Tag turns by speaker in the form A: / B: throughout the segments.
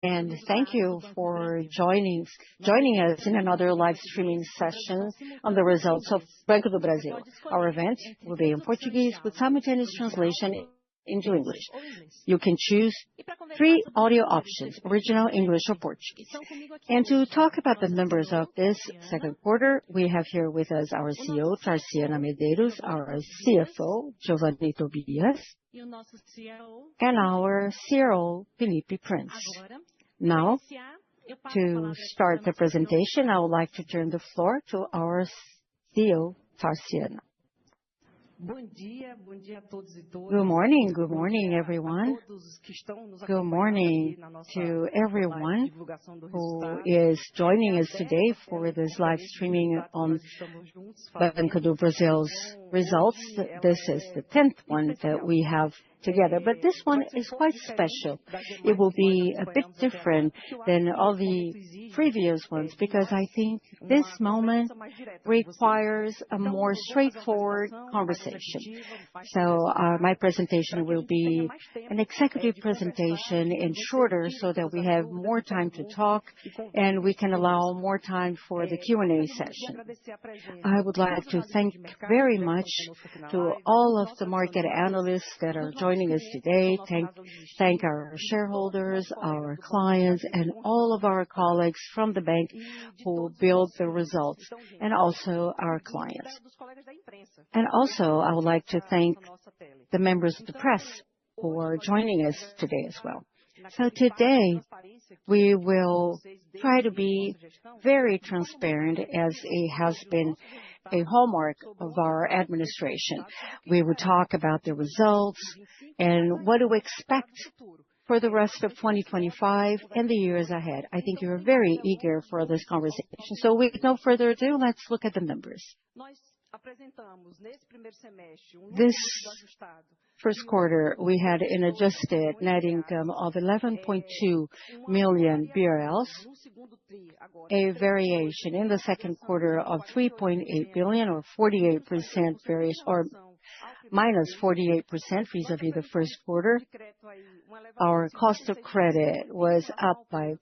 A: and thank you for joining us in another live streaming session on the results of Banco do Brasil. Our event will be in Portuguese with simultaneous translation into English. You can choose 3 audio options, original, English, or Portuguese. And to talk about the numbers of this second quarter, we have here with us our CEO, Tarciana Medeiros, our CFO, Giovanni Tobias, and our CRO, Felipe Prince. Now, to start the presentation, I would like to turn the floor to our CEO, Tarciana. Good morning, everyone. Good morning to everyone who is joining us today for this live streaming on Banco do Brasil's results. This is the 10th one that we have together, but this one is quite special. It will be a bit different than all the previous ones because I think this moment requires a more straightforward conversation. So my presentation will be an executive presentation and shorter so that we have more time to talk and we can allow more time for the Q&A session. I would like to thank very much to all of the market analysts that are joining us today. Thank our shareholders, our clients, and all of our colleagues from the bank who build the results, and also our clients. And also, I would like to thank the members of the press who are joining us today as well. So today, we will try to be very transparent as it has been a hallmark of our administration. We will talk about the results and what to expect for the rest of 2025 and the years ahead. I think you're very eager for this conversation. So with no further ado, let's look at the numbers. This first quarter, we had an adjusted net income of 11.2 million BRL, a variation in the second quarter of 3.8 billion or 48% variation, or minus 48% vis-a-vis the first quarter. Our cost of credit was up by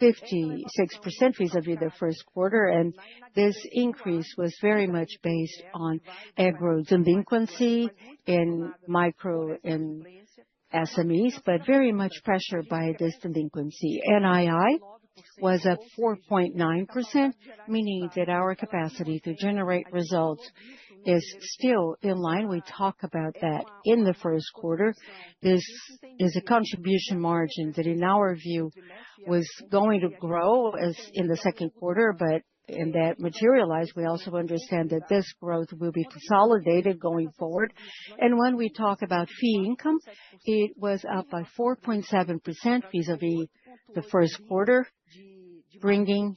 A: 56% vis-a-vis the first quarter, and this increase was very much based on agro delinquency in micro and SMEs, but very much pressured by this delinquency. NII was up 4.9%, meaning that our capacity to generate results is still in line. We talk about that in the first quarter. This is a contribution margin that in our view was going to grow as in the second quarter, but in that materialized, we also understand that this growth will be consolidated going forward. And when we talk about fee income, it was up by 4.7% vis-a-vis the first quarter, bringing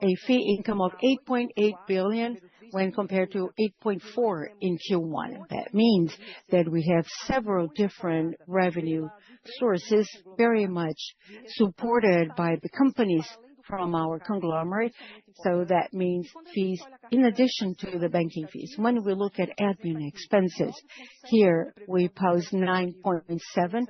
A: a fee income of 8.8 billion when compared to 8.4 in Q1. That means that we have several different revenue sources, very much supported by the companies from our conglomerate. So that means fees in addition to the banking fees. When we look at admin expenses, here we post 9.7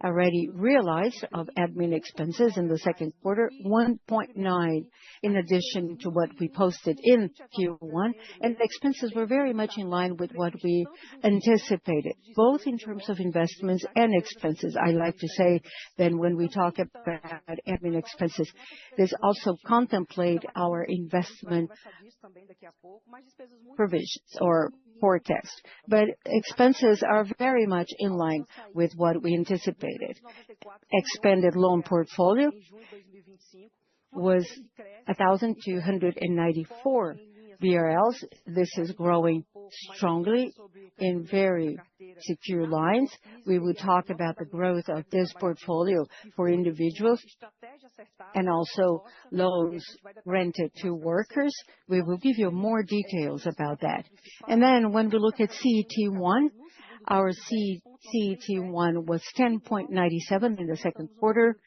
A: already realized of admin expenses in the second quarter, 1.9 in addition to what we posted in Q1, and the expenses were very much in line with what we anticipated, both in terms of investments and expenses. I like to say that when we talk about admin expenses, this also contemplate our investment provisions or forecast. But expenses are very much in line with what we anticipated. Expanded loan portfolio was 1,294 BRL. This is growing strongly in very secure lines. We will talk about the growth of this portfolio for individuals and also loans rented to workers. We will give you more details about that. And then when we look at CET1, our CET1 was 10.97 in the second quarter,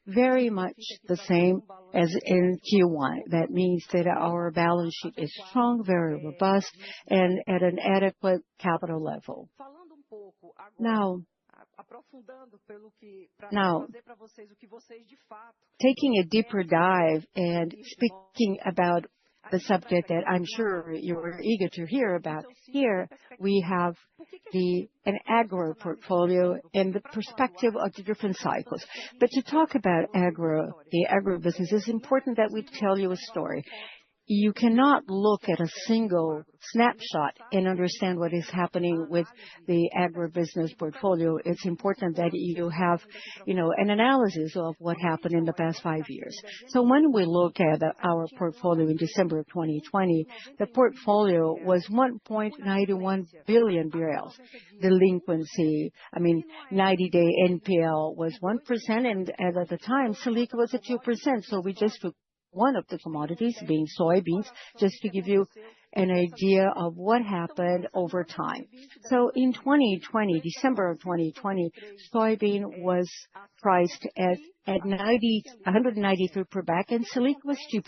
A: very much the same as in Q1. That means that our balance sheet is strong, very robust, and at an adequate capital level. Now, taking a deeper dive and speaking about the subject that I'm sure you're eager to hear about, here we have an agro portfolio and the perspective of the different cycles. But to talk about the agro business, it's important that we tell you a story. You cannot look at a single snapshot and understand what is happening with the agribusiness portfolio. It's important that you have, an analysis of what happened in the past 5 years. So when we look at our portfolio in December of 2020, the portfolio was 1.91 billion BRL. Delinquency, 90-day NPL was 1%, and at the time, Selic was at 2%. So we just took one of the commodities, being soybeans, just to give you an idea of what happened over time. So in 2020, December of 2020, soybean was priced at 193 per bag, and Selic was 2%.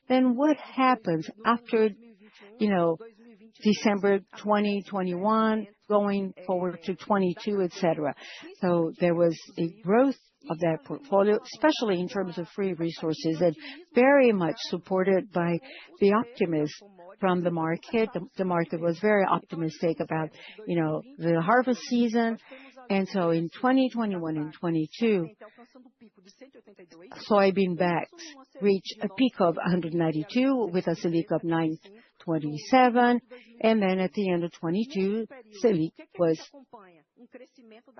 A: Then what happens after, December 2021, going forward to 22, etc. So there was a growth of that portfolio, especially in terms of free resources, and very much supported by the optimism from the market. The market was very optimistic about, the harvest season. And so in 2021 and 22, soybean bags reached a peak of 192 with a Selic of 9.27. And then at the end of 22, Selic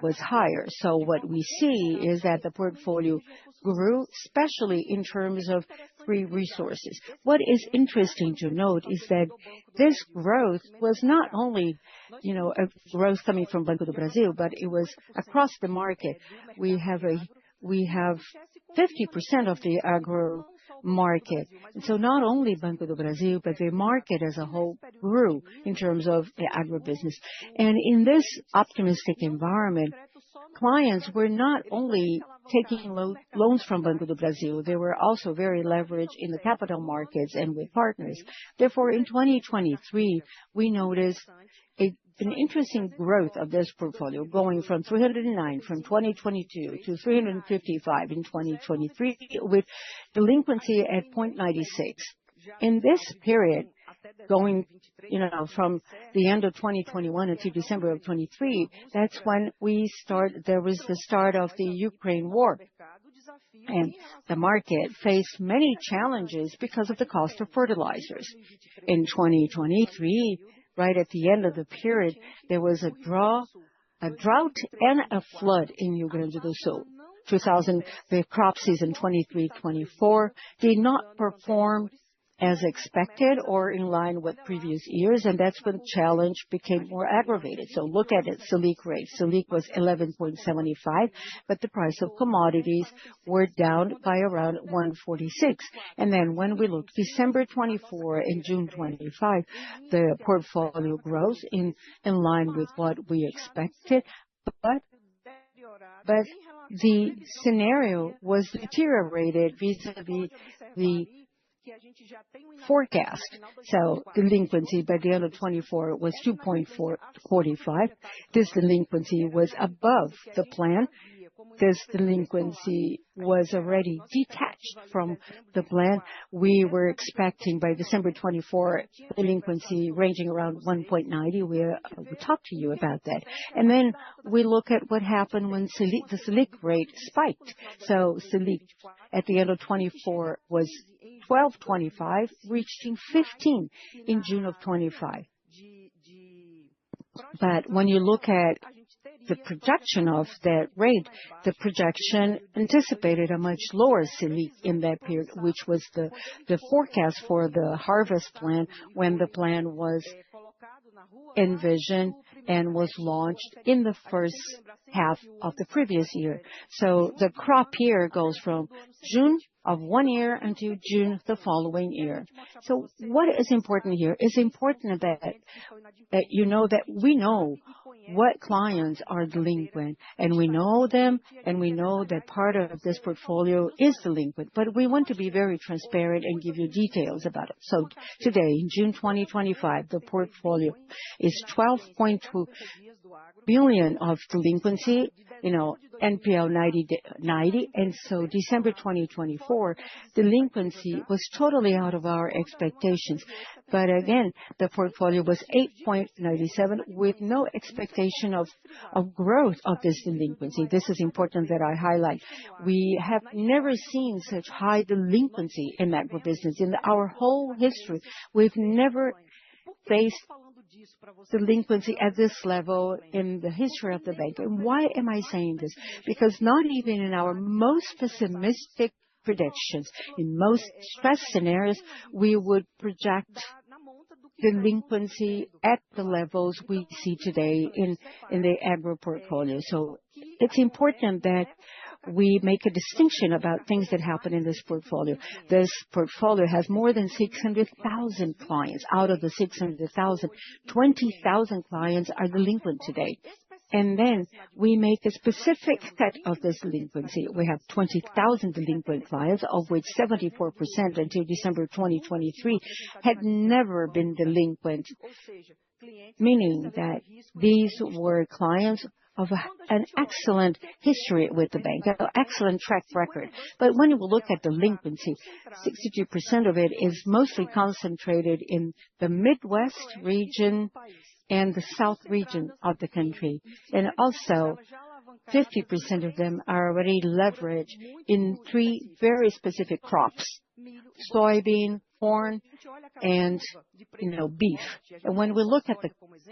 A: was higher. So what we see is that the portfolio grew, especially in terms of free resources. What is interesting to note is that this growth was not only, a growth coming from Banco do Brasil, but it was across the market. We have 50% of the agro market. And so not only Banco do Brasil, but the market as a whole grew in terms of the agribusiness. And in this optimistic environment, clients were not only taking loans from Banco do Brasil, they were also very leveraged in the capital markets and with partners. Therefore, in 2023, we noticed an interesting growth of this portfolio, going from 309 from 2022 to 355 in 2023, with delinquency at 0.96. In this period, going, from the end of 2021 until December of 23, that's when there was the start of the Ukraine war. And the market faced many challenges because of the cost of fertilizers. In 2023, right at the end of the period, there was a drought and a flood in Rio Grande do Sul. The crop season 23-24 did not perform as expected or in line with previous years, and that's when the challenge became more aggravated. So look at it, Selic rate. Selic was 11.75, but the price of commodities were down by around 146. And then when we look December 24 and June 25, the portfolio grows in line with what we expected, but the scenario was deteriorated vis-a-vis the forecast. So delinquency by the end of 24 was 2.45. This delinquency was above the plan. This delinquency was already detached from the plan. We were expecting by December 24 delinquency ranging around 1.90. We talked to you about that. And then we look at what happened when the Selic rate spiked. So Selic at the end of 24 was 12.25, reaching 15 in June of 25. But when you look at the projection of that rate, the projection anticipated a much lower Selic in that period, which was the forecast for the harvest plan when the plan was envisioned and was launched in the first half of the previous year. So the crop year goes from June of one year until June the following year. So what is important here? It's important that you know that we know what clients are delinquent, and we know them, and we know that part of this portfolio is delinquent, but we want to be very transparent and give you details about it. So today, in June 2025, the portfolio is 12.2 billion of delinquency, NPL 90. And so December 2024, delinquency was totally out of our expectations. But again, the portfolio was 8.97 with no expectation of growth of this delinquency. This is important that I highlight. We have never seen such high delinquency in agribusiness. In our whole history, we've never faced delinquency at this level in the history of the bank. And why am I saying this? Because not even in our most pessimistic predictions, in most stress scenarios, we would project delinquency at the levels we see today in the agro portfolio. So it's important that we make a distinction about things that happen in this portfolio. This portfolio has more than 600,000 clients. Out of the 600,000, 20,000 clients are delinquent today. And then we make a specific cut of this delinquency. We have 20,000 delinquent clients, of which 74% until December 2023 had never been delinquent, meaning that these were clients of an excellent history with the bank, an excellent track record. But when we look at delinquency, 62% of it is mostly concentrated in the Midwest region and the South region of the country. And also, 50% of them are already leveraged in three very specific crops: soybean, corn, and beef. And when we look at the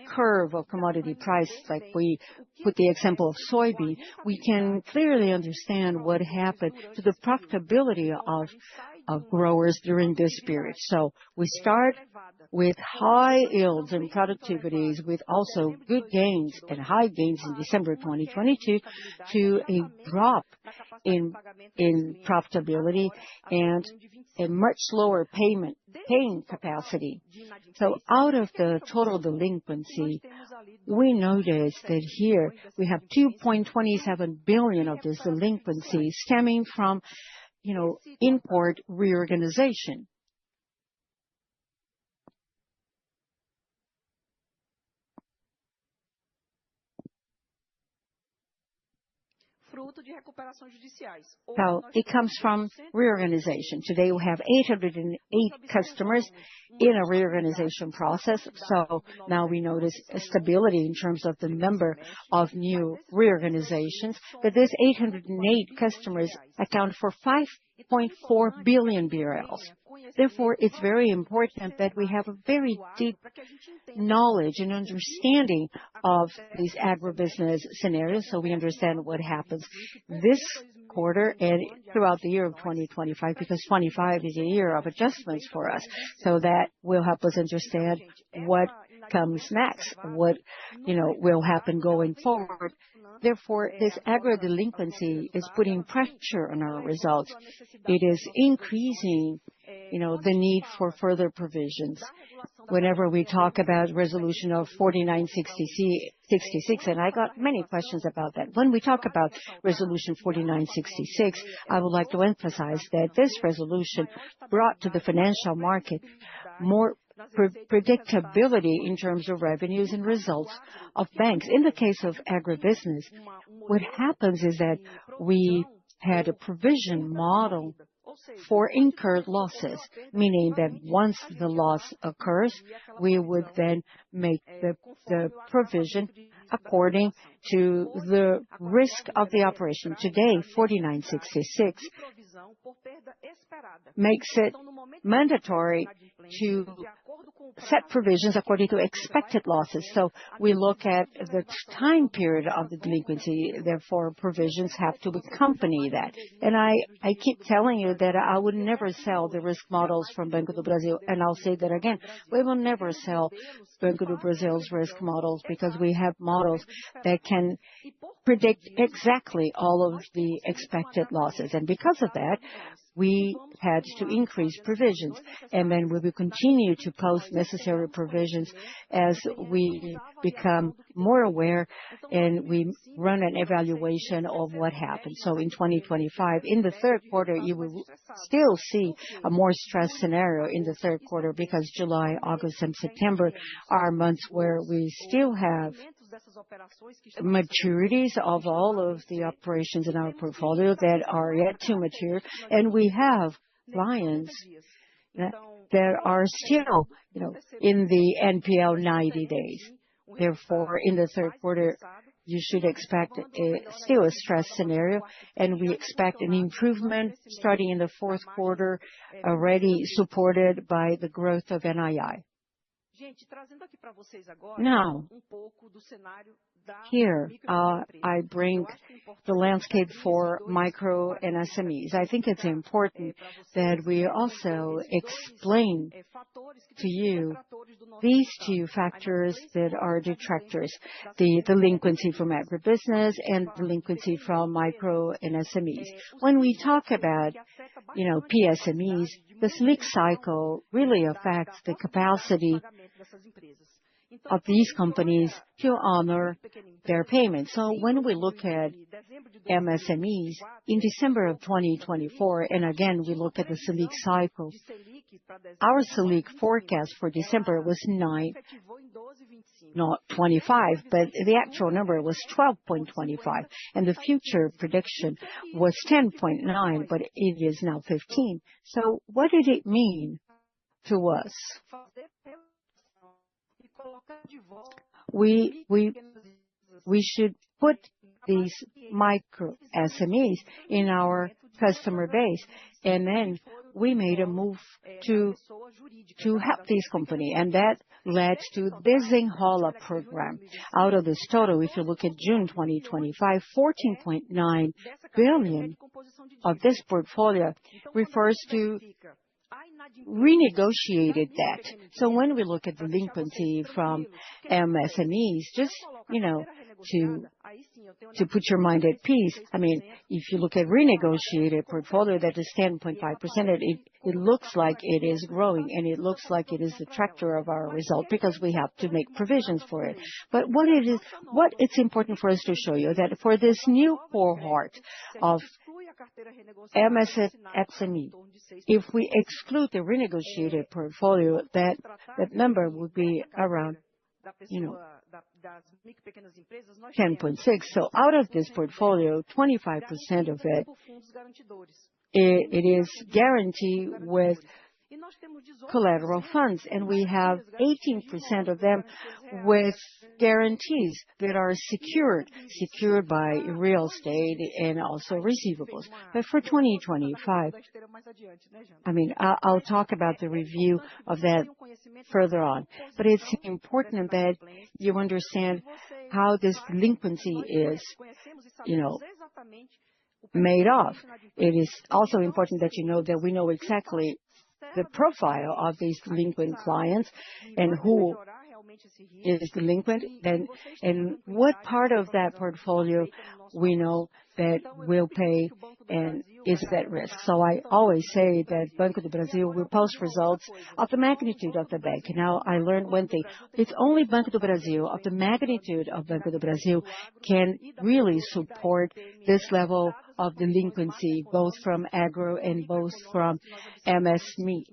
A: curve of commodity price, like we put the example of soybean, we can clearly understand what happened to the profitability of growers during this period. So we start with high yields and productivities, with also good gains and high gains in December 2022, to a drop in profitability and a much lower paying capacity. So out of the total delinquency, we notice that here we have 2.27 billion of this delinquency stemming from, import reorganization. So it comes from reorganization. Today we have 808 customers in a reorganization process. So now we notice a stability in terms of the number of new reorganizations. But these 808 customers account for 5.4 billion BRL. Therefore, it's very important that we have a very deep knowledge and understanding of these agribusiness scenarios, so we understand what happens this quarter and throughout the year of 2025, because 25 is a year of adjustments for us. So that will help us understand what comes next, what will happen going forward. Therefore, this agro delinquency is putting pressure on our results. It is increasing, the need for further provisions. Whenever we talk about resolution of 4966, and I got many questions about that. When we talk about resolution 4966, I would like to emphasize that this resolution brought to the financial market more predictability in terms of revenues and results of banks. In the case of agribusiness, what happens is that we had a provision model for incurred losses, meaning that once the loss occurs, we would then make the provision according to the risk of the operation. Today, 4966 makes it mandatory to set provisions according to expected losses. So we look at the time period of the delinquency, therefore provisions have to accompany that. And I keep telling you that I would never sell the risk models from Banco do Brasil, and I'll say that again, we will never sell Banco do Brasil's risk models, because we have models that can predict exactly all of the expected losses. And because of that, we had to increase provisions, and then we will continue to post necessary provisions as we become more aware and we run an evaluation of what happened. So in 2025, in the third quarter, you will still see a more stressed scenario in the third quarter, because July, August, and September are months where we still have maturities of all of the operations in our portfolio that are yet to mature, and we have clients that are still, in the NPL 90 days. Therefore, in the third quarter, you should expect still a stress scenario, and we expect an improvement starting in the fourth quarter, already supported by the growth of NII. Now, here I bring the landscape for micro and SMEs. I think it's important that we also explain to you these two factors that are detractors, the delinquency from agribusiness and delinquency from micro and SMEs. When we talk about, PSMEs, the Selic cycle really affects the capacity of these companies to honor their payments. So when we look at MSMEs in December of 2024, and again, we look at the Selic cycle, our Selic forecast for December was 9, not 25, but the actual number was 12.25, and the future prediction was 10.9, but it is now 15. So what did it mean to us? We should put these micro SMEs in our customer base, and then we made a move to help this company, and that led to Desenrola program. Out of this total, if you look at June 2025, 14.9 billion of this portfolio refers to renegotiated debt. So when we look at delinquency from MSMEs, just, to put your mind at peace, if you look at renegotiated portfolio that is 10.5%, it looks like it is growing, and it looks like it is the tractor of our result because we have to make provisions for it. But what it's important for us to show you that for this new cohort of MSME, if we exclude the renegotiated portfolio, that number would be around 10.6. So out of this portfolio, 25% of it is guaranteed with collateral funds, and we have 18% of them with guarantees that are secured by real estate and also receivables. But for 2025, I'll talk about the review of that further on. But it's important that you understand how this delinquency is, made of. It is also important that you know that we know exactly the profile of these delinquent clients and who is delinquent, and what part of that portfolio we know that will pay and is at risk. So I always say that Banco do Brasil will post results of the magnitude of the bank. Now, I learned one thing. It's only Banco do Brasil, of the magnitude of Banco do Brasil, can really support this level of delinquency, both from agro and both from MSME.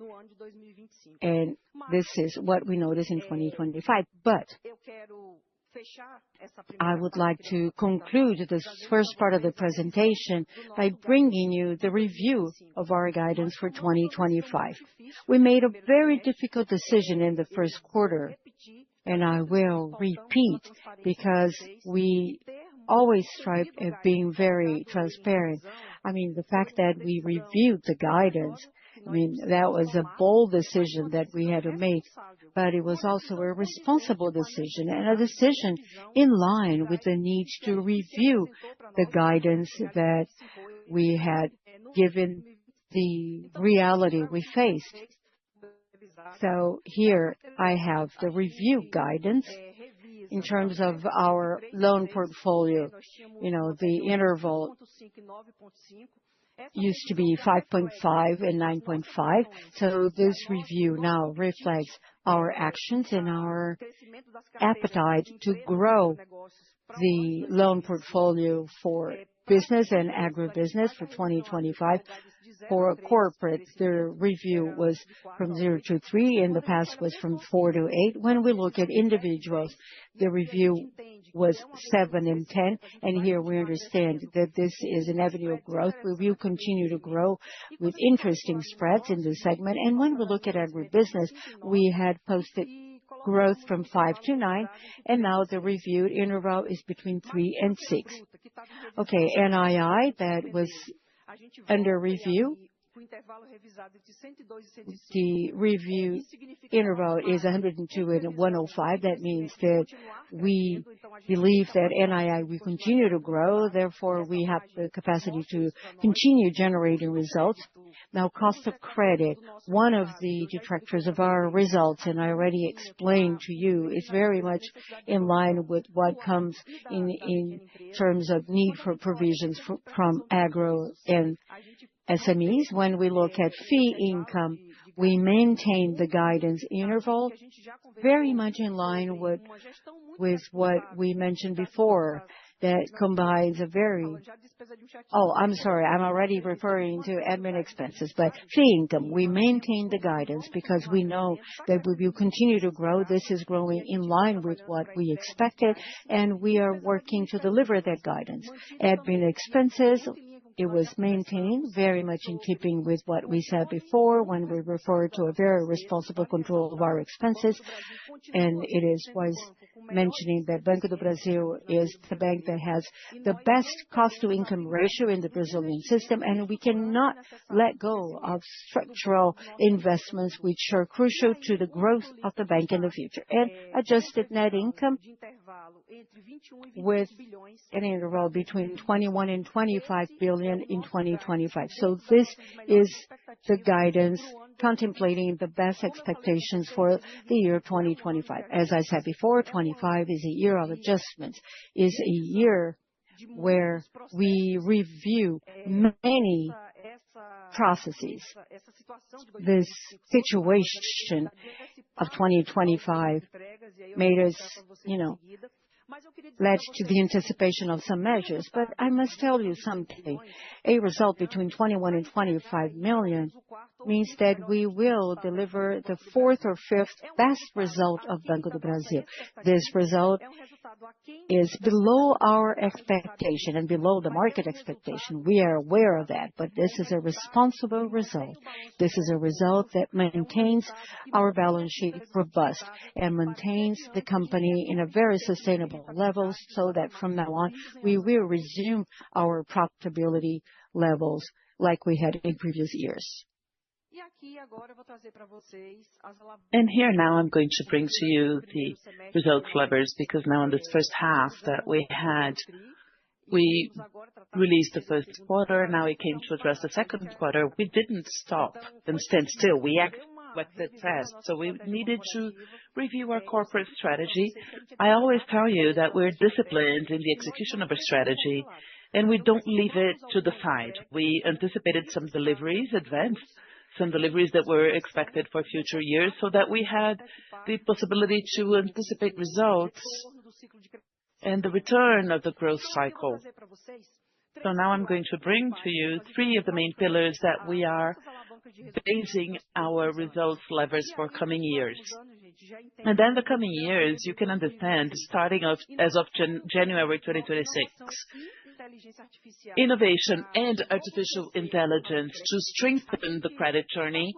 A: And this is what we notice in 2025. But I would like to conclude this first part of the presentation by bringing you the review of our guidance for 2025. We made a very difficult decision in the first quarter, and I will repeat because we always strive at being very transparent. The fact that we reviewed the guidance, that was a bold decision that we had to make, but it was also a responsible decision and a decision in line with the need to review the guidance that we had given the reality we faced. So here I have the review guidance in terms of our loan portfolio. The interval used to be 5.5 and 9.5. So this review now reflects our actions and our appetite to grow the loan portfolio for business and agribusiness for 2025. For corporates, the review was from 0 to 3. In the past was from 4 to 8. When we look at individuals, the review was 7 and 10. And here we understand that this is an avenue of growth. We will continue to grow with interesting spreads in this segment. And when we look at agribusiness, we had posted growth from 5 to 9, and now the reviewed interval is between 3 and 6. Okay, NII, that was under review. The review interval is 102 and 105. That means that we believe that NII will continue to grow. Therefore, we have the capacity to continue generating results. Now, cost of credit, one of the detractors of our results, and I already explained to you, is very much in line with what comes in terms of need for provisions from agro and SMEs. When we look at fee income, we maintain the guidance interval very much in line with what we mentioned before. That combines a very... Oh, I'm sorry, I'm already referring to admin expenses, but fee income, we maintain the guidance because we know that we will continue to grow. This is growing in line with what we expected, and we are working to deliver that guidance. Admin expenses, it was maintained very much in keeping with what we said before when we referred to a very responsible control of our expenses. And it was mentioning that Banco do Brasil is the bank that has the best cost-to-income ratio in the Brazilian system, and we cannot let go of structural investments which are crucial to the growth of the bank in the future. And adjusted net income with an interval between 21 and 25 billion in 2025. So this is the guidance contemplating the best expectations for the year 2025. As I said before, 25 is a year of adjustments, is a year where we review many processes. This situation of 2025 made us, led to the anticipation of some measures. But I must tell you something. A result between 21 and 25 million means that we will deliver the fourth or fifth best result of Banco do Brasil. This result is below our expectation and below the market expectation. We are aware of that, but this is a responsible result. This is a result that maintains our balance sheet robust and maintains the company in a very sustainable level so that from now on, we will resume our profitability levels like we had in previous years.
B: And here now I'm going to bring to you the results levers, because now in this first half that we released the first quarter, now we came to address the second quarter. We didn't stop and stand still. We acted fast. So we needed to review our corporate strategy. I always tell you that we're disciplined in the execution of a strategy, and we don't leave it to the side. We anticipated some deliveries, advanced some deliveries that were expected for future years, so that we had the possibility to anticipate results and the return of the growth cycle. So now I'm going to bring to you three of the main pillars that we are basing our results levers for coming years. And then the coming years, you can understand, starting as of January 2026, innovation and artificial intelligence to strengthen the credit journey.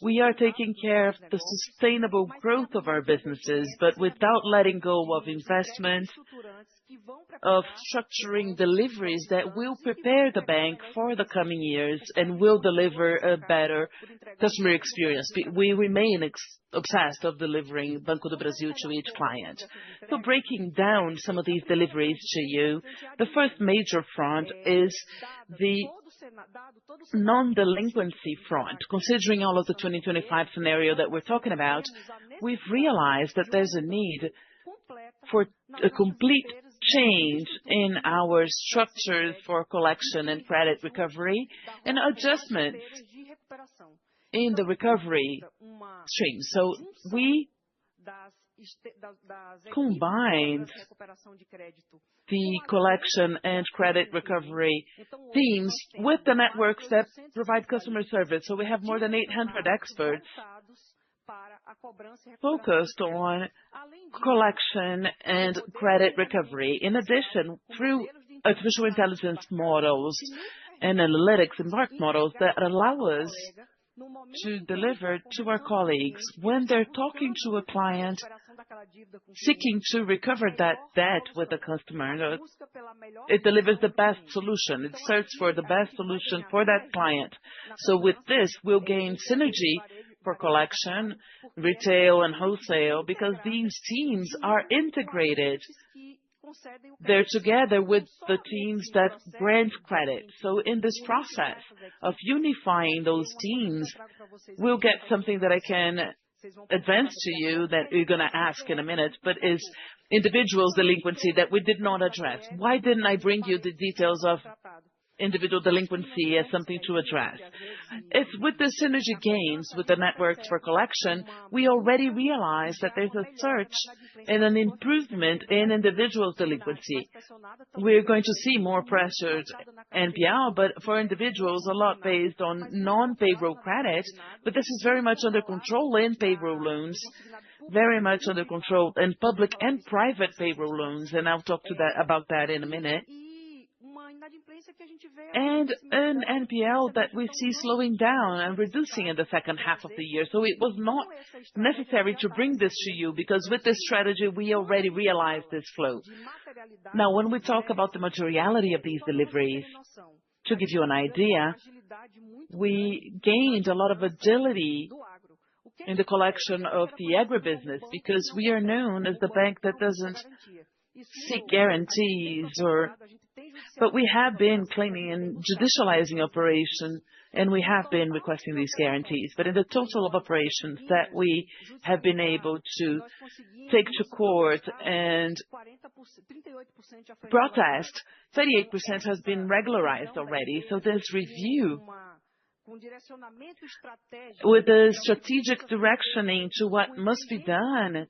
B: We are taking care of the sustainable growth of our businesses, but without letting go of investment, of structuring deliveries that will prepare the bank for the coming years and will deliver a better customer experience. We remain obsessed of delivering Banco do Brasil to each client. So breaking down some of these deliveries to you, the first major front is the non-delinquency front. Considering all of the 2025 scenario that we're talking about, we've realized that there's a need for a complete change in our structures for collection and credit recovery and adjustments in the recovery stream. So we combined the collection and credit recovery teams with the networks that provide customer service. So we have more than 800 experts focused on collection and credit recovery. In addition, through artificial intelligence models and analytics embarked models that allow us to deliver to our colleagues when they're talking to a client seeking to recover that debt with the customer. It delivers the best solution. It searches for the best solution for that client. So with this, we'll gain synergy for collection, retail, and wholesale because these teams are integrated. They're together with the teams that grant credit. So in this process of unifying those teams, we'll get something that I can advance to you that you're going to ask in a minute, but is individuals delinquency that we did not address. Why didn't I bring you the details of individual delinquency as something to address? It's with the synergy gains with the networks for collection, we already realize that there's a search and an improvement in individuals delinquency. We're going to see more pressured NPL, but for individuals, a lot based on non-payroll credit, but this is very much under control in payroll loans, very much under control in public and private payroll loans, and I'll talk about that in a minute. And an NPL that we see slowing down and reducing in the second half of the year. So it was not necessary to bring this to you because with this strategy, we already realized this flow. Now, when we talk about the materiality of these deliveries, to give you an idea, we gained a lot of agility in the collection of the agribusiness because we are known as the bank that doesn't seek guarantees but we have been cleaning and judicializing operation, and we have been requesting these guarantees. But in the total of operations that we have been able to take to court and protest, 38% has been regularized already. So this review with the strategic directioning to what must be done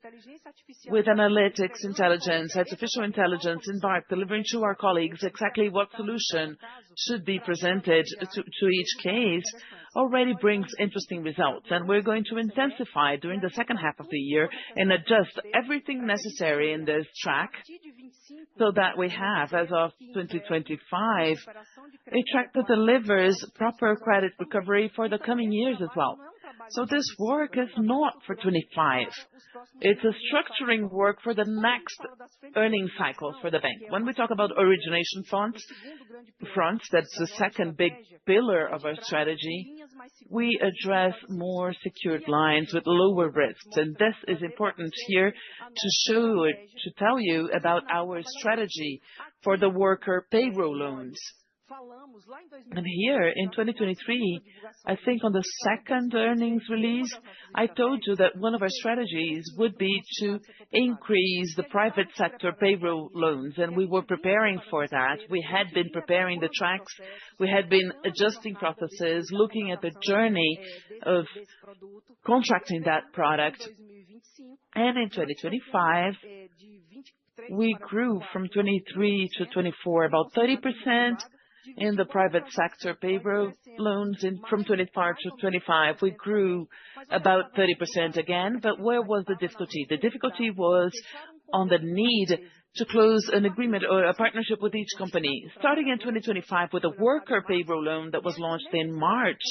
B: with analytics, intelligence, artificial intelligence embarked, delivering to our colleagues exactly what solution should be presented to each case, already brings interesting results. And we're going to intensify during the second half of the year and adjust everything necessary in this track so that we have, as of 2025, a track that delivers proper credit recovery for the coming years as well. So this work is not for 25. It's a structuring work for the next earning cycles for the bank. When we talk about origination fronts, that's the second big pillar of our strategy, we address more secured lines with lower risks. And this is important here to tell you about our strategy for the worker payroll loans. And here in 2023, I think on the second earnings release, I told you that one of our strategies would be to increase the private sector payroll loans, and we were preparing for that. We had been preparing the tracks, we had been adjusting processes, looking at the journey of contracting that product. And in 2025, we grew from 23 to 24, about 30%. In the private sector payroll loans, from 24 to 25, we grew about 30% again. But where was the difficulty? The difficulty was on the need to close an agreement or a partnership with each company. Starting in 2025 with a worker payroll loan that was launched in March,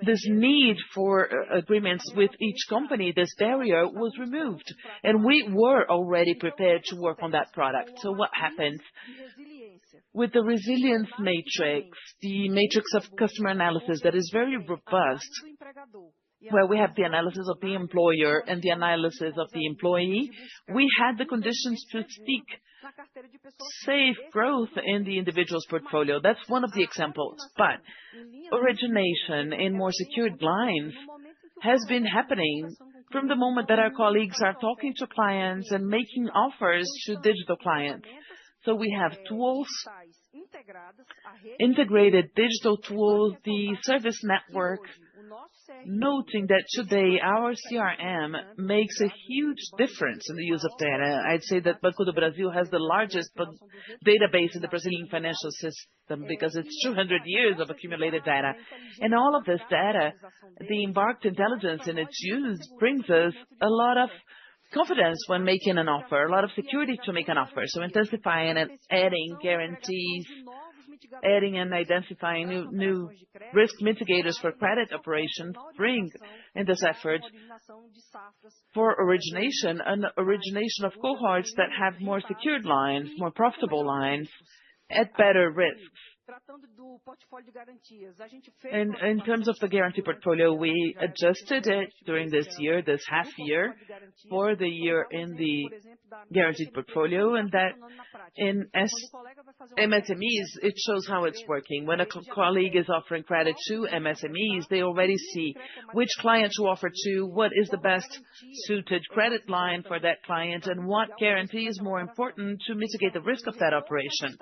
B: this need for agreements with each company, this barrier was removed. And we were already prepared to work on that product. So what happens? With the resilience matrix, the matrix of customer analysis that is very robust, where we have the analysis of the employer and the analysis of the employee, we had the conditions to seek safe growth in the individual's portfolio. That's one of the examples. But origination in more secured lines has been happening from the moment that our colleagues are talking to clients and making offers to digital clients. So we have tools, integrated digital tools, the service network. noting that today our CRM makes a huge difference in the use of data. I'd say that Banco do Brasil has the largest database in the Brazilian financial system because it's 200 years of accumulated data. And all of this data, the embarked intelligence in its use brings us a lot of confidence when making an offer, a lot of security to make an offer. So intensifying and adding guarantees, adding and identifying new risk mitigators for credit operations bring in this effort for origination, an origination of cohorts that have more secured lines, more profitable lines at better risks. And in terms of the guarantee portfolio, we adjusted it during this year, this half year, for the year in the guaranteed portfolio, and that in MSMEs, it shows how it's working. When a colleague is offering credit to MSMEs, they already see which client to offer to, what is the best suited credit line for that client, and what guarantee is more important to mitigate the risk of that operation.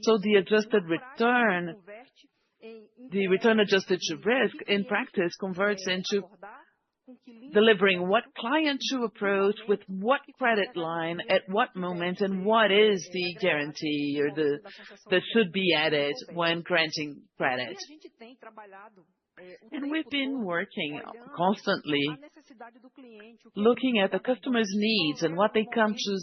B: So the adjusted return, the return adjusted to risk, in practice converts into delivering what client to approach with what credit line at what moment and what is the guarantee or that should be added when granting credit. And we've been working constantly looking at the customer's needs and what they come to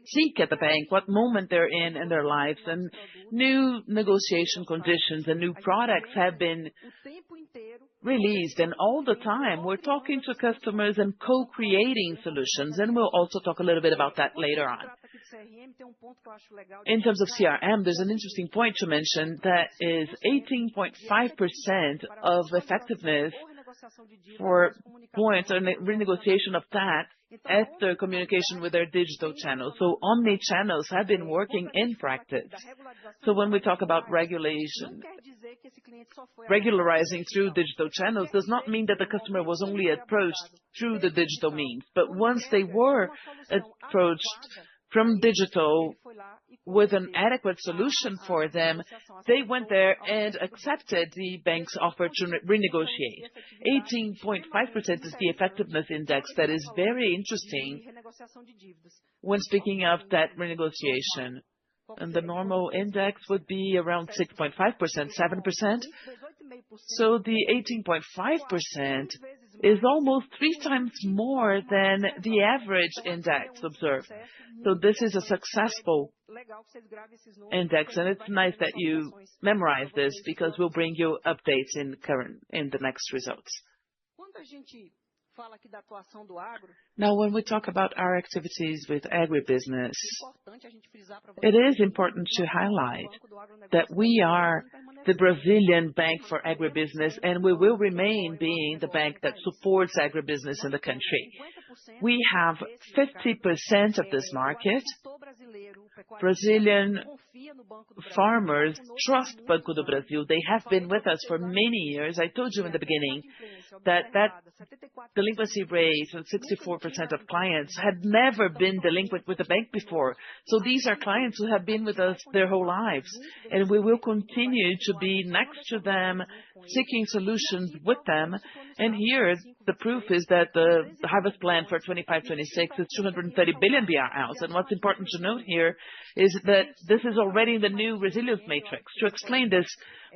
B: seek at the bank, what moment they're in their lives, and new negotiation conditions and new products have been released. And all the time, we're talking to customers and co-creating solutions, and we'll also talk a little bit about that later on. In terms of CRM, there's an interesting point to mention that is 18.5% of effectiveness for points or renegotiation of that after communication with their digital channels. So omni-channels have been working in practice. So when we talk about regularizing through digital channels does not mean that the customer was only approached through the digital means. But once they were approached from digital with an adequate solution for them, they went there and accepted the bank's offer to renegotiate. 18.5% is the effectiveness index that is very interesting when speaking of debt renegotiation. And the normal index would be around 6.5%, 7%. So the 18.5% is almost 3 times more than the average index observed. So this is a successful index, and it's nice that you memorize this because we'll bring you updates in the next results. Now, when we talk about our activities with agribusiness, it is important to highlight that we are the Brazilian bank for agribusiness, and we will remain being the bank that supports agribusiness in the country. We have 50% of this market. Brazilian farmers trust Banco do Brasil. They have been with us for many years. I told you in the beginning that delinquency rate of 64% of clients had never been delinquent with the bank before. So these are clients who have been with us their whole lives, and we will continue to be next to them, seeking solutions with them. And here, the proof is that the harvest plan for 25-26 is 230 billion BRL. And what's important to note here is that this is already the new resilience matrix. To explain this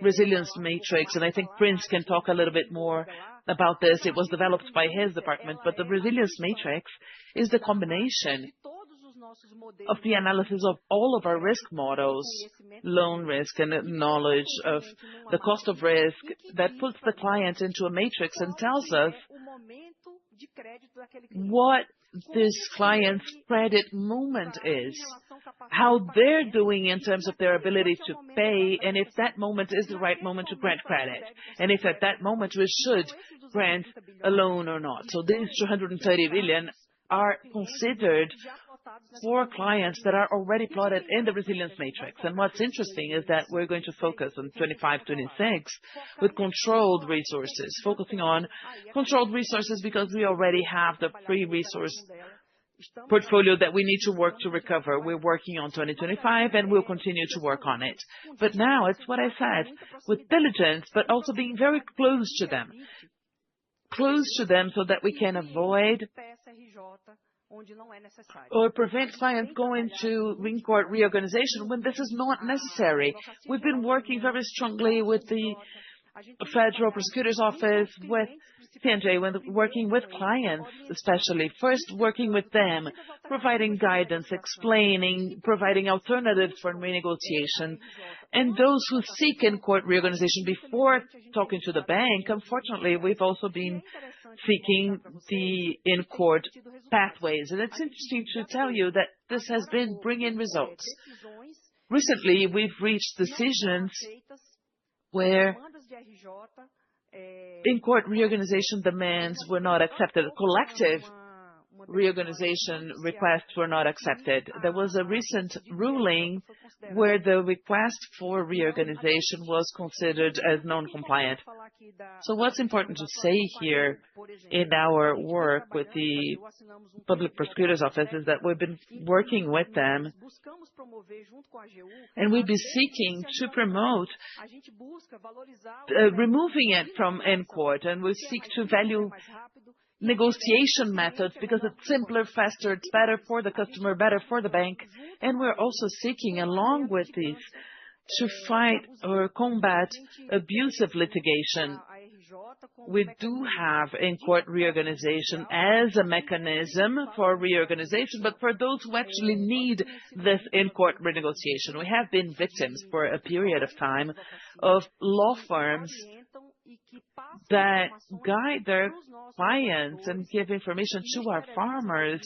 B: resilience matrix, and I think Prince can talk a little bit more about this. It was developed by his department, but the resilience matrix is the combination of the analysis of all of our risk models, loan risk and knowledge of the cost of risk, that puts the client into a matrix and tells us what this client's credit moment is, how they're doing in terms of their ability to pay, and if that moment is the right moment to grant credit, and if at that moment we should grant a loan or not. So these 230 billion are considered for clients that are already plotted in the resilience matrix. And what's interesting is that we're going to focus on 25-26 with controlled resources, focusing on controlled resources because we already have the free resource portfolio that we need to work to recover. We're working on 2025 and we'll continue to work on it. But now it's what I said, with diligence, but also being very close to them. close to them so that we can avoid or prevent clients going to in-court reorganization when this is not necessary. We've been working very strongly with the Federal Prosecutor's Office, with PNJ, when working with clients, especially. First, working with them, providing guidance, explaining, providing alternatives for renegotiation. And those who seek in-court reorganization before talking to the bank, unfortunately, we've also been seeking the in-court pathways. And it's interesting to tell you that this has been bringing results. Recently, we've reached decisions where in-court reorganization demands were not accepted. Collective reorganization requests were not accepted. There was a recent ruling where the request for reorganization was considered as non-compliant. So what's important to say here in our work with the Public Prosecutor's Office is that we've been working with them and we'll be seeking to promote removing it from in-court, and we seek to value negotiation methods because it's simpler, faster, it's better for the customer, better for the bank. And we're also seeking, along with this, to fight or combat abusive litigation. We do have in-court reorganization as a mechanism for reorganization, but for those who actually need this in-court renegotiation, we have been victims for a period of time of law firms that guide their clients and give information to our farmers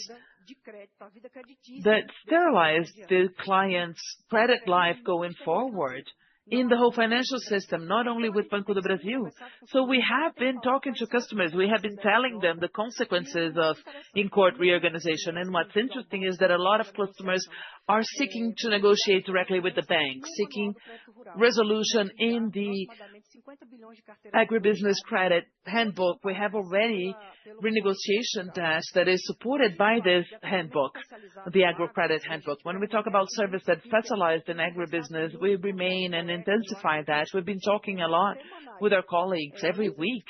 B: that sterilize the client's credit life going forward in the whole financial system, not only with Banco do Brasil. So we have been talking to customers. We have been telling them the consequences of in-court reorganization. And what's interesting is that a lot of customers are seeking to negotiate directly with the bank, seeking resolution in the agribusiness credit handbook. We have already renegotiation task that is supported by this handbook, the agro credit handbook. When we talk about service that's specialized in agribusiness, we remain and intensify that. We've been talking a lot with our colleagues every week.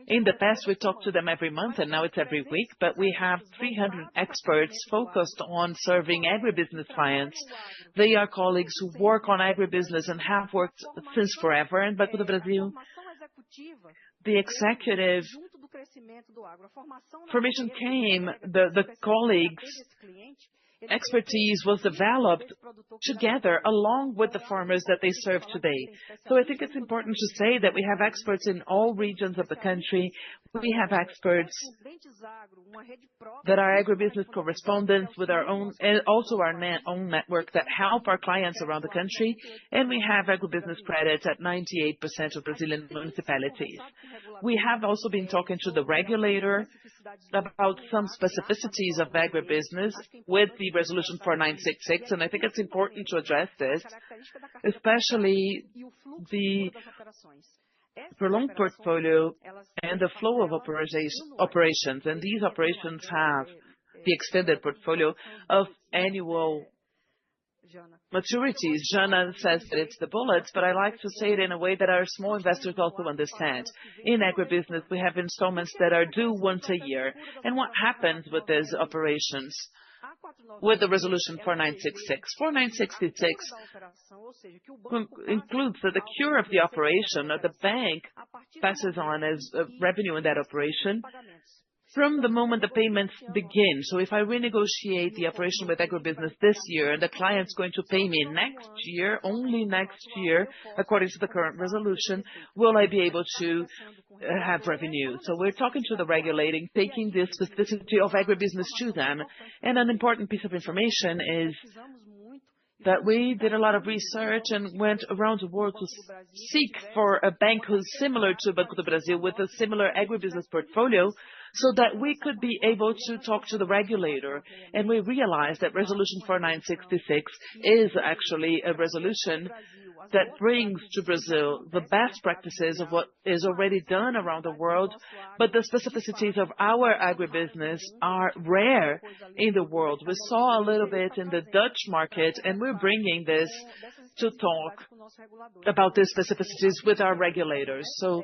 B: In the past, we talked to them every month, and now it's every week, but we have 300 experts focused on serving agribusiness clients. They are colleagues who work on agribusiness and have worked since forever in Banco do Brasil. The executive formation came, the colleagues' expertise was developed together along with the farmers that they serve today. So I think it's important to say that we have experts in all regions of the country. We have experts that are agribusiness correspondents with our own, and also our own network that help our clients around the country. And we have agribusiness credits at 98% of Brazilian municipalities. We have also been talking to the regulator about some specificities of agribusiness with the Resolution 4966, and I think it's important to address this, especially the prolonged portfolio and the flow of operations. And these operations have the extended portfolio of annual maturities. Jana says that it's the bullets, but I like to say it in a way that our small investors also understand. In agribusiness, we have installments that are due once a year. And what happens with these operations? With the Resolution 4966. 4966 includes that the cure of the operation that the bank passes on as revenue in that operation from the moment the payments begin. So if I renegotiate the operation with agribusiness this year, and the client's going to pay me next year, only next year, according to the current resolution, will I be able to have revenue? So we're talking to the regulating, taking the specificity of agribusiness to them. And an important piece of information is that we did a lot of research and went around the world to seek for a bank who's similar to Banco do Brasil with a similar agribusiness portfolio, so that we could be able to talk to the regulator. And we realized that Resolution 4966 is actually a resolution that brings to Brazil the best practices of what is already done around the world, but the specificities of our agribusiness are rare in the world. We saw a little bit in the Dutch market, and we're bringing this to talk about these specificities with our regulators. So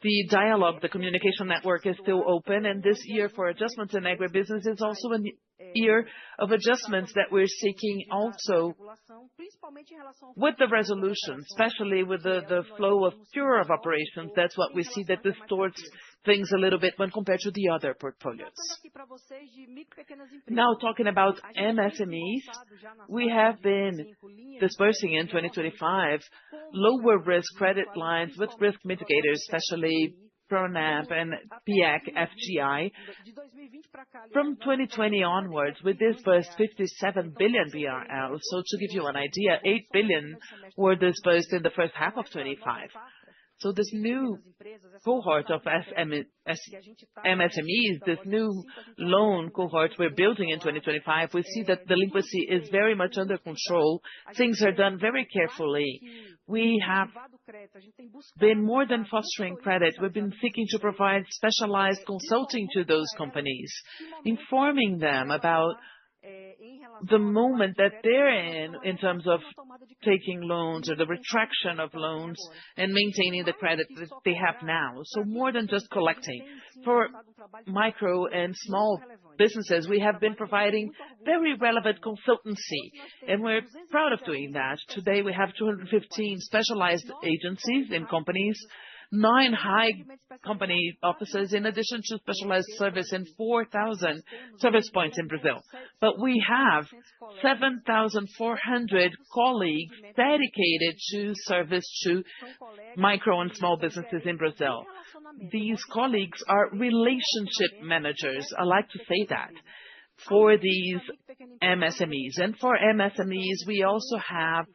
B: the dialogue, the communication network is still open, and this year for adjustments in agribusiness is also a year of adjustments that we're seeking also with the resolution, especially with the flow of pure of operations. That's what we see that distorts things a little bit when compared to the other portfolios. Now talking about MSMEs, we have been disbursing in 2025 lower risk credit lines with risk mitigators, especially PRONAMP and PIAC FGI. From 2020 onwards, we disbursed 57 billion BRL. So to give you an idea, 8 billion were disbursed in the first half of 25. So this new cohort of MSMEs, this new loan cohort we're building in 2025, we see that delinquency is very much under control. Things are done very carefully. We have been more than fostering credit. We've been seeking to provide specialized consulting to those companies, informing them about the moment that they're in terms of taking loans or the retraction of loans and maintaining the credit that they have now. So more than just collecting. For micro and small businesses, we have been providing very relevant consultancy, and we're proud of doing that. Today we have 215 specialized agencies in companies, 9 high company offices, in addition to specialized service in 4,000 service points in Brazil. But we have 7,400 colleagues dedicated to service to micro and small businesses in Brazil. These colleagues are relationship managers. I like to say that for these MSMEs. And for MSMEs, we also have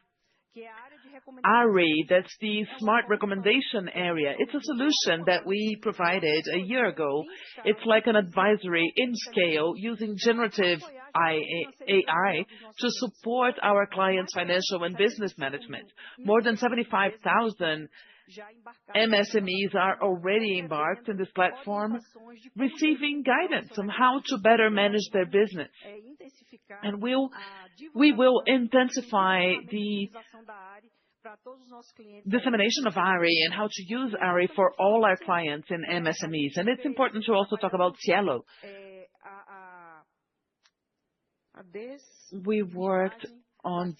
B: ARI, that's the smart recommendation area. It's a solution that we provided a year ago. It's like an advisory in scale using generative AI to support our clients' financial and business management. More than 75,000 MSMEs are already embarked in this platform, receiving guidance on how to better manage their business. And we will intensify the dissemination of ARI and how to use ARI for all our clients in MSMEs. And it's important to also talk about Cielo. We worked on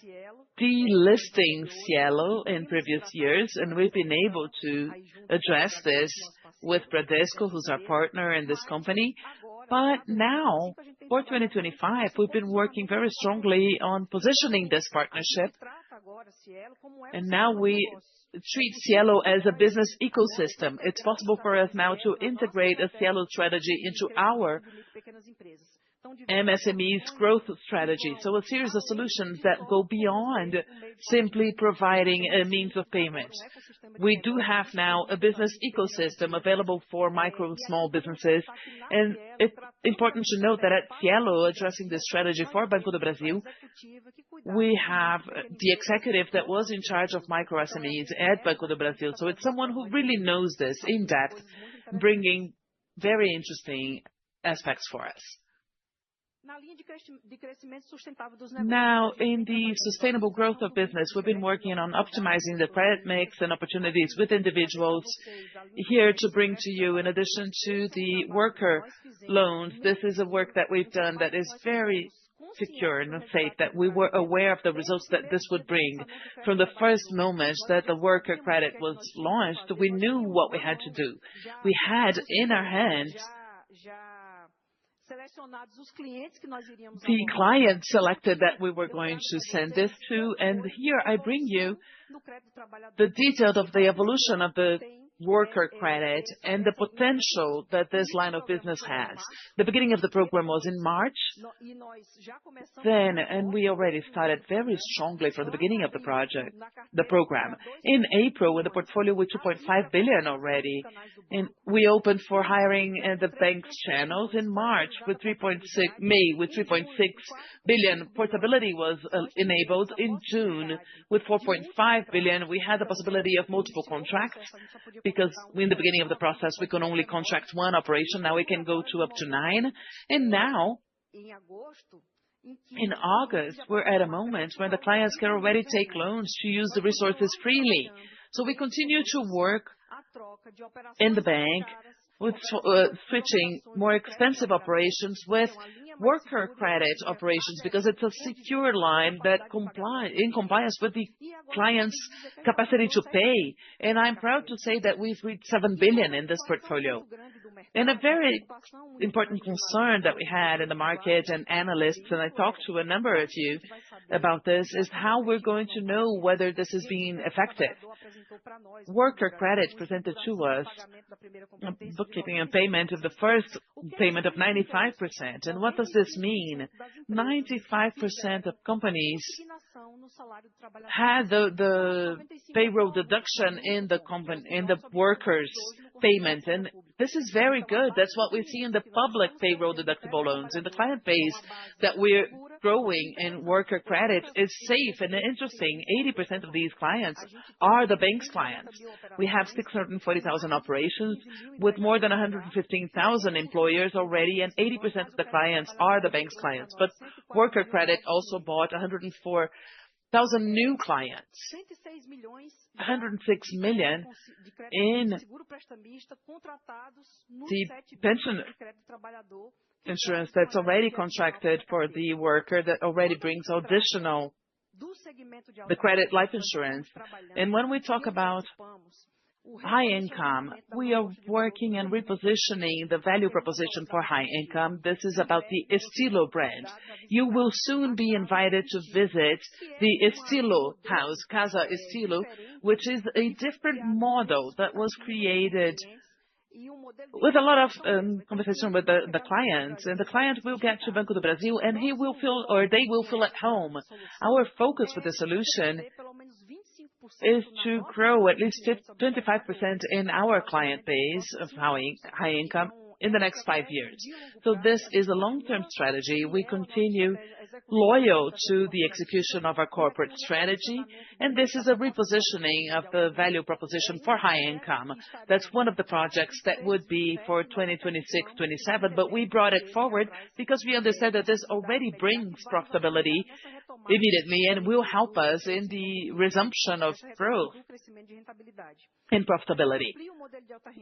B: delisting Cielo in previous years, and we've been able to address this with Bradesco, who's our partner in this company. But now, for 2025, we've been working very strongly on positioning this partnership. And now we treat Cielo as a business ecosystem. It's possible for us now to integrate a Cielo strategy into our MSME's growth strategy. So a series of solutions that go beyond simply providing a means of payment. We do have now a business ecosystem available for micro and small businesses. And it's important to note that at Cielo, addressing this strategy for Banco do Brasil, we have the executive that was in charge of micro SMEs at Banco do Brasil. So it's someone who really knows this in depth, bringing very interesting aspects for us. Now, in the sustainable growth of business, we've been working on optimizing the credit mix and opportunities with individuals. Here to bring to you, in addition to the worker loans, this is a work that we've done that is very secure and safe, that we were aware of the results that this would bring. From the first moment that the worker credit was launched, we knew what we had to do. We had in our hands the client selected that we were going to send this to, and here I bring you the details of the evolution of the worker credit and the potential that this line of business has. The beginning of the program was in March. And we already started very strongly from the beginning of the program. In April, with a portfolio with 2.5 billion already, and we opened for hiring in the bank's channels. In March, with 3.6 billion, portability was enabled. In June, with 4.5 billion, we had the possibility of multiple contracts, because in the beginning of the process, we could only contract one operation. Now we can go to up to 9. And now, In August, we're at a moment where the clients can already take loans to use the resources freely. So we continue to work in the bank with switching more expensive operations with worker credit operations, because it's a secure line that in compliance with the client's capacity to pay. And I'm proud to say that we've reached 7 billion in this portfolio. And a very important concern that we had in the market and analysts, and I talked to a number of you about this, is how we're going to know whether this is being effective. Worker credit presented to us bookkeeping and payment of the first payment of 95%. And what does this mean? 95% of companies had the payroll deduction in the workers' payment, and this is very good. That's what we see in the public payroll deductible loans. In the client base that we're growing in worker credit is safe and interesting. 80% of these clients are the bank's clients. We have 640,000 operations with more than 115,000 employers already, and 80% of the clients are the bank's clients. But worker credit also bought 104,000 new clients, 106 million in the pension insurance that's already contracted for the worker, that already brings additional the credit life insurance. And when we talk about high income, we are working and repositioning the value proposition for high income. This is about the Estilo brand. You will soon be invited to visit the Estilo house, Casa Estilo, which is a different model that was created with a lot of conversation with the clients, and the client will get to Banco do Brasil and he will feel, or they will feel at home. Our focus with the solution is to grow at least 25% in our client base of high income in the next 5 years. So this is a long-term strategy. We continue loyal to the execution of our corporate strategy, and this is a repositioning of the value proposition for high income. That's one of the projects that would be for 2026-27, but we brought it forward because we understand that this already brings profitability immediately and will help us in the resumption of growth and profitability.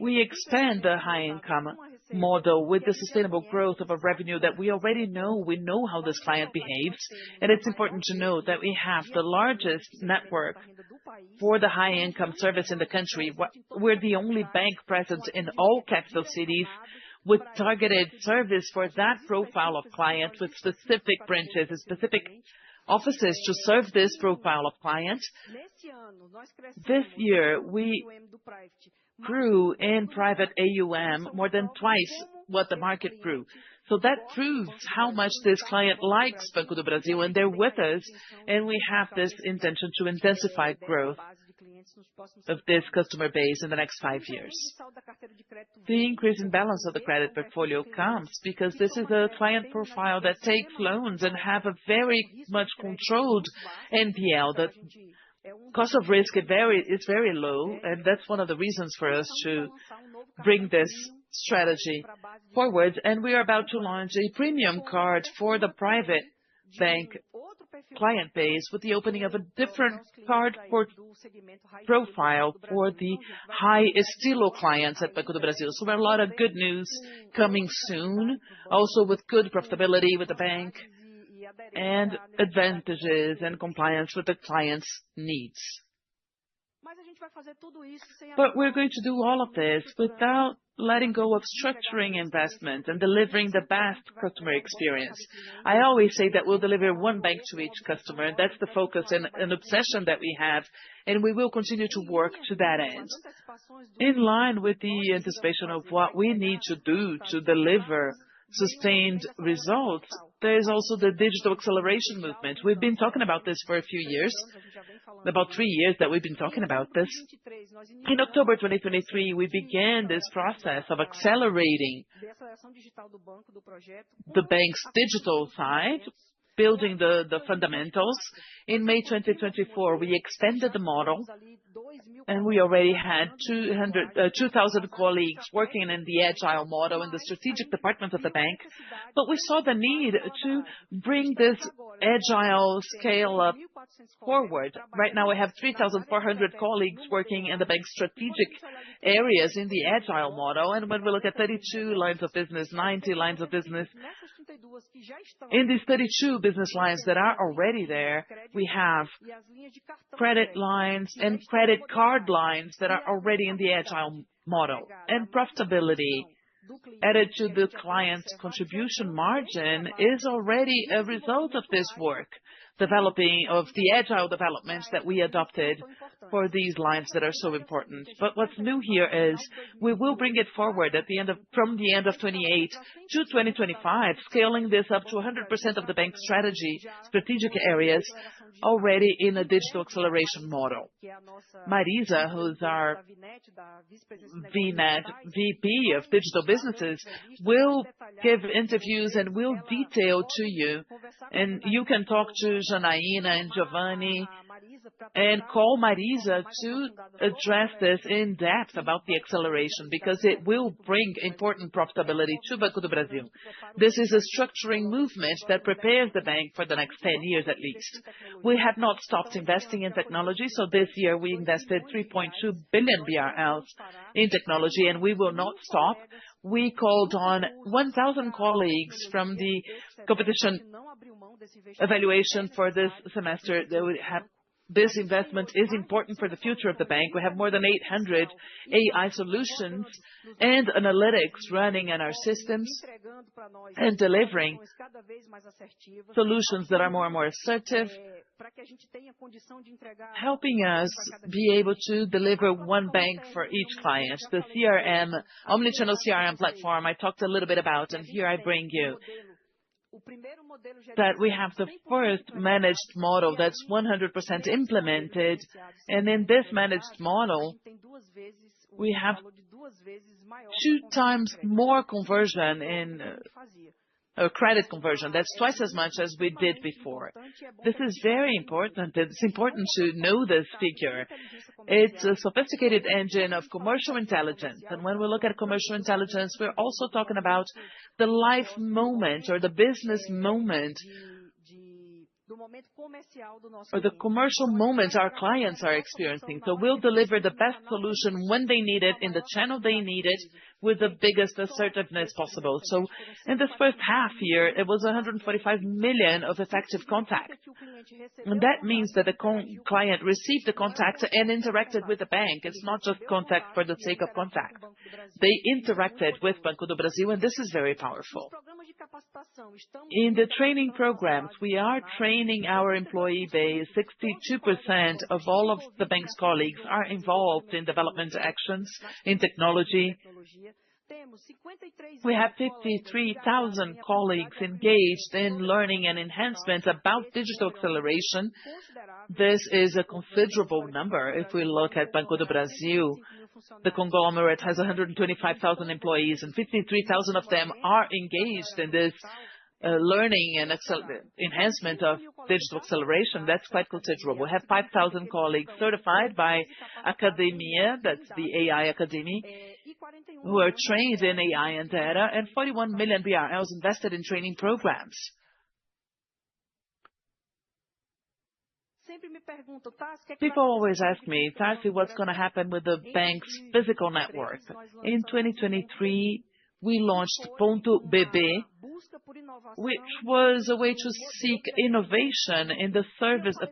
B: We expand the high income model with the sustainable growth of a revenue that we already know. We know how this client behaves, and it's important to know that we have the largest network for the high income service in the country. We're the only bank present in all capital cities with targeted service for that profile of client, with specific branches and specific offices to serve this profile of client. This year, we grew in private AUM more than twice what the market grew. So that proves how much this client likes Banco do Brasil, and they're with us, and we have this intention to intensify growth of this customer base in the next 5 years. The increase in balance of the credit portfolio comes because this is a client profile that takes loans and have a very much controlled NPL. The cost of risk is very low, and that's one of the reasons for us to bring this strategy forward. And we are about to launch a premium card for the private bank client base with the opening of a different card profile for the high Estilo clients at Banco do Brasil. So a lot of good news coming soon, also with good profitability with the bank and advantages and compliance with the client's needs. But we're going to do all of this without letting go of structuring investment and delivering the best customer experience. I always say that we'll deliver one bank to each customer, and that's the focus and an obsession that we have, and we will continue to work to that end. In line with the anticipation of what we need to do to deliver sustained results, there is also the digital acceleration movement. We've been talking about this for a few years, about 3 years that we've been talking about this. In October 2023, we began this process of accelerating the bank's digital side, building the fundamentals. In May 2024, we extended the model and we already had 2,000 colleagues working in the agile model in the strategic department of the bank. But we saw the need to bring this agile scale up forward. Right now we have 3,400 colleagues working in the bank's strategic areas in the agile model. And when we look at 32 lines of business, 90 lines of business, in these 32 business lines that are already there, we have credit lines and credit card lines that are already in the agile model. And profitability added to the client's contribution margin is already a result of this work, developing of the agile developments that we adopted for these lines that are so important. But what's new here is we will bring it forward from the end of 28 to 2025, scaling this up to 100% of the bank's strategic areas already in a digital acceleration model. Marisa, who's our VP of Digital Businesses, will give interviews and will detail to you. And you can talk to Janaína and Giovanni and call Marisa to address this in depth about the acceleration, because it will bring important profitability to Banco do Brasil. This is a structuring movement that prepares the bank for the next 10 years at least. We have not stopped investing in technology, so this year we invested 3.2 billion BRL in technology, and we will not stop. We called on 1,000 colleagues from the competition evaluation for this semester. This investment is important for the future of the bank. We have more than 800 AI solutions and analytics running in our systems and delivering solutions that are more and more assertive, helping us be able to deliver one bank for each client. The CRM, omnichannel CRM platform I talked a little bit about, and here I bring you that we have the first managed model that's 100% implemented, and in this managed model, we have 2 times more conversion in credit conversion. That's twice as much as we did before. This is very important. It's important to know this figure. It's a sophisticated engine of commercial intelligence. And when we look at commercial intelligence, we're also talking about the life moment or the business moment or the commercial moments our clients are experiencing. So we'll deliver the best solution when they need it, in the channel they need it, with the biggest assertiveness possible. So in this first half year, it was 145 million of effective contact. And that means that the client received the contact and interacted with the bank. It's not just contact for the sake of contact. They interacted with Banco do Brasil, and this is very powerful. In the training programs, we are training our employee base. 62% of all of the bank's colleagues are involved in development actions in technology. We have 53,000 colleagues engaged in learning and enhancement about digital acceleration. This is a considerable number. If we look at Banco do Brasil, the conglomerate has 125,000 employees, and 53,000 of them are engaged in this learning and enhancement of digital acceleration. That's quite considerable. We have 5,000 colleagues certified by Academia, that's the AI Academy, who are trained in AI and data, and 41 million BRL invested in training programs. People always ask me, Tarsi, what's going to happen with the bank's physical network? In 2023, we launched Banco BB, which was a way to seek innovation in the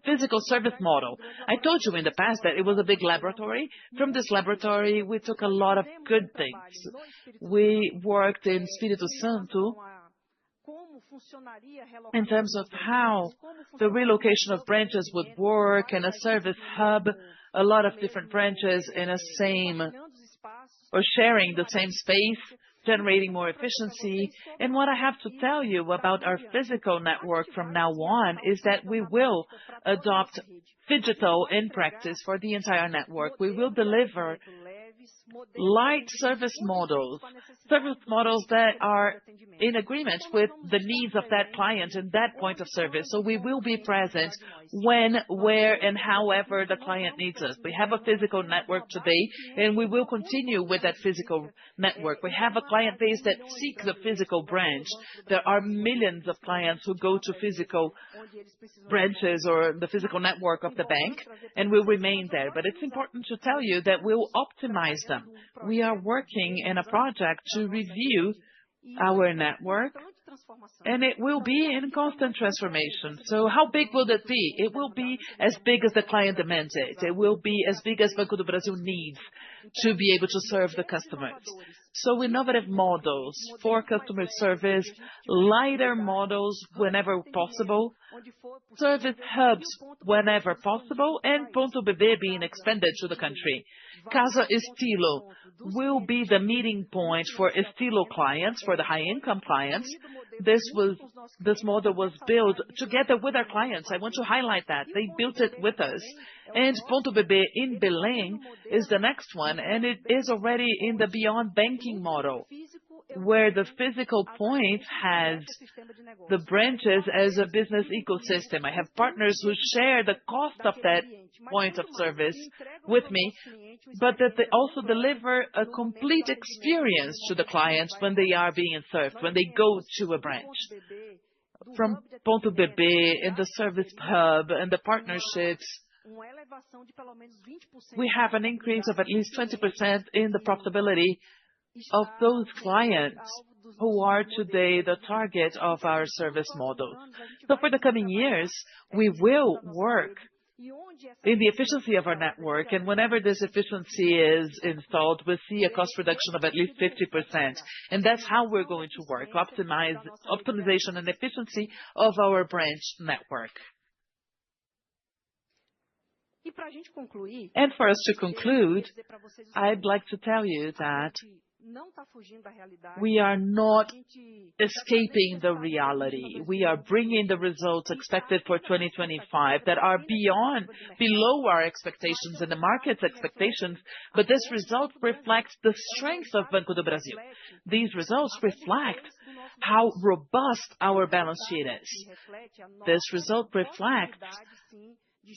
B: physical service model. I told you in the past that it was a big laboratory. From this laboratory, we took a lot of good things. We worked in Espírito Santo in terms of how the relocation of branches would work in a service hub, a lot of different branches in a same or sharing the same space, generating more efficiency. And what I have to tell you about our physical network from now on is that we will adopt digital in practice for the entire network. We will deliver light service models that are in agreement with the needs of that client in that point of service. So we will be present when, where, and however the client needs us. We have a physical network today, and we will continue with that physical network. We have a client base that seeks the physical branch. There are millions of clients who go to physical branches or the physical network of the bank, and will remain there. But it's important to tell you that we'll optimize them. We are working in a project to review our network, and it will be in constant transformation. So how big will it be? It will be as big as the client demands it. It will be as big as Banco do Brasil needs to be able to serve the customers. So innovative models for customer service, lighter models whenever possible, service hubs whenever possible, and Ponto BB being expanded to the country. Casa Estilo will be the meeting point for Estilo clients, for the high-income clients. This model was built together with our clients. I want to highlight that. They built it with us. And Ponto BB in Belém is the next one, and it is already in the beyond banking model, where the physical point has the branches as a business ecosystem. I have partners who share the cost of that point of service with me, but that they also deliver a complete experience to the clients when they are being served, when they go to a branch. From Ponto BB in the service hub and the partnerships, we have an increase of at least 20% in the profitability of those clients who are today the target of our service models. So for the coming years, we will work in the efficiency of our network, and whenever this efficiency is installed, we'll see a cost reduction of at least 50%. And that's how we're going to work, optimization and efficiency of our branch network. And for us to conclude, I'd like to tell you that we are not escaping the reality. We are bringing the results expected for 2025 that are below our expectations and the market's expectations, but this result reflects the strength of Banco do Brasil. These results reflect how robust our balance sheet is. This result reflects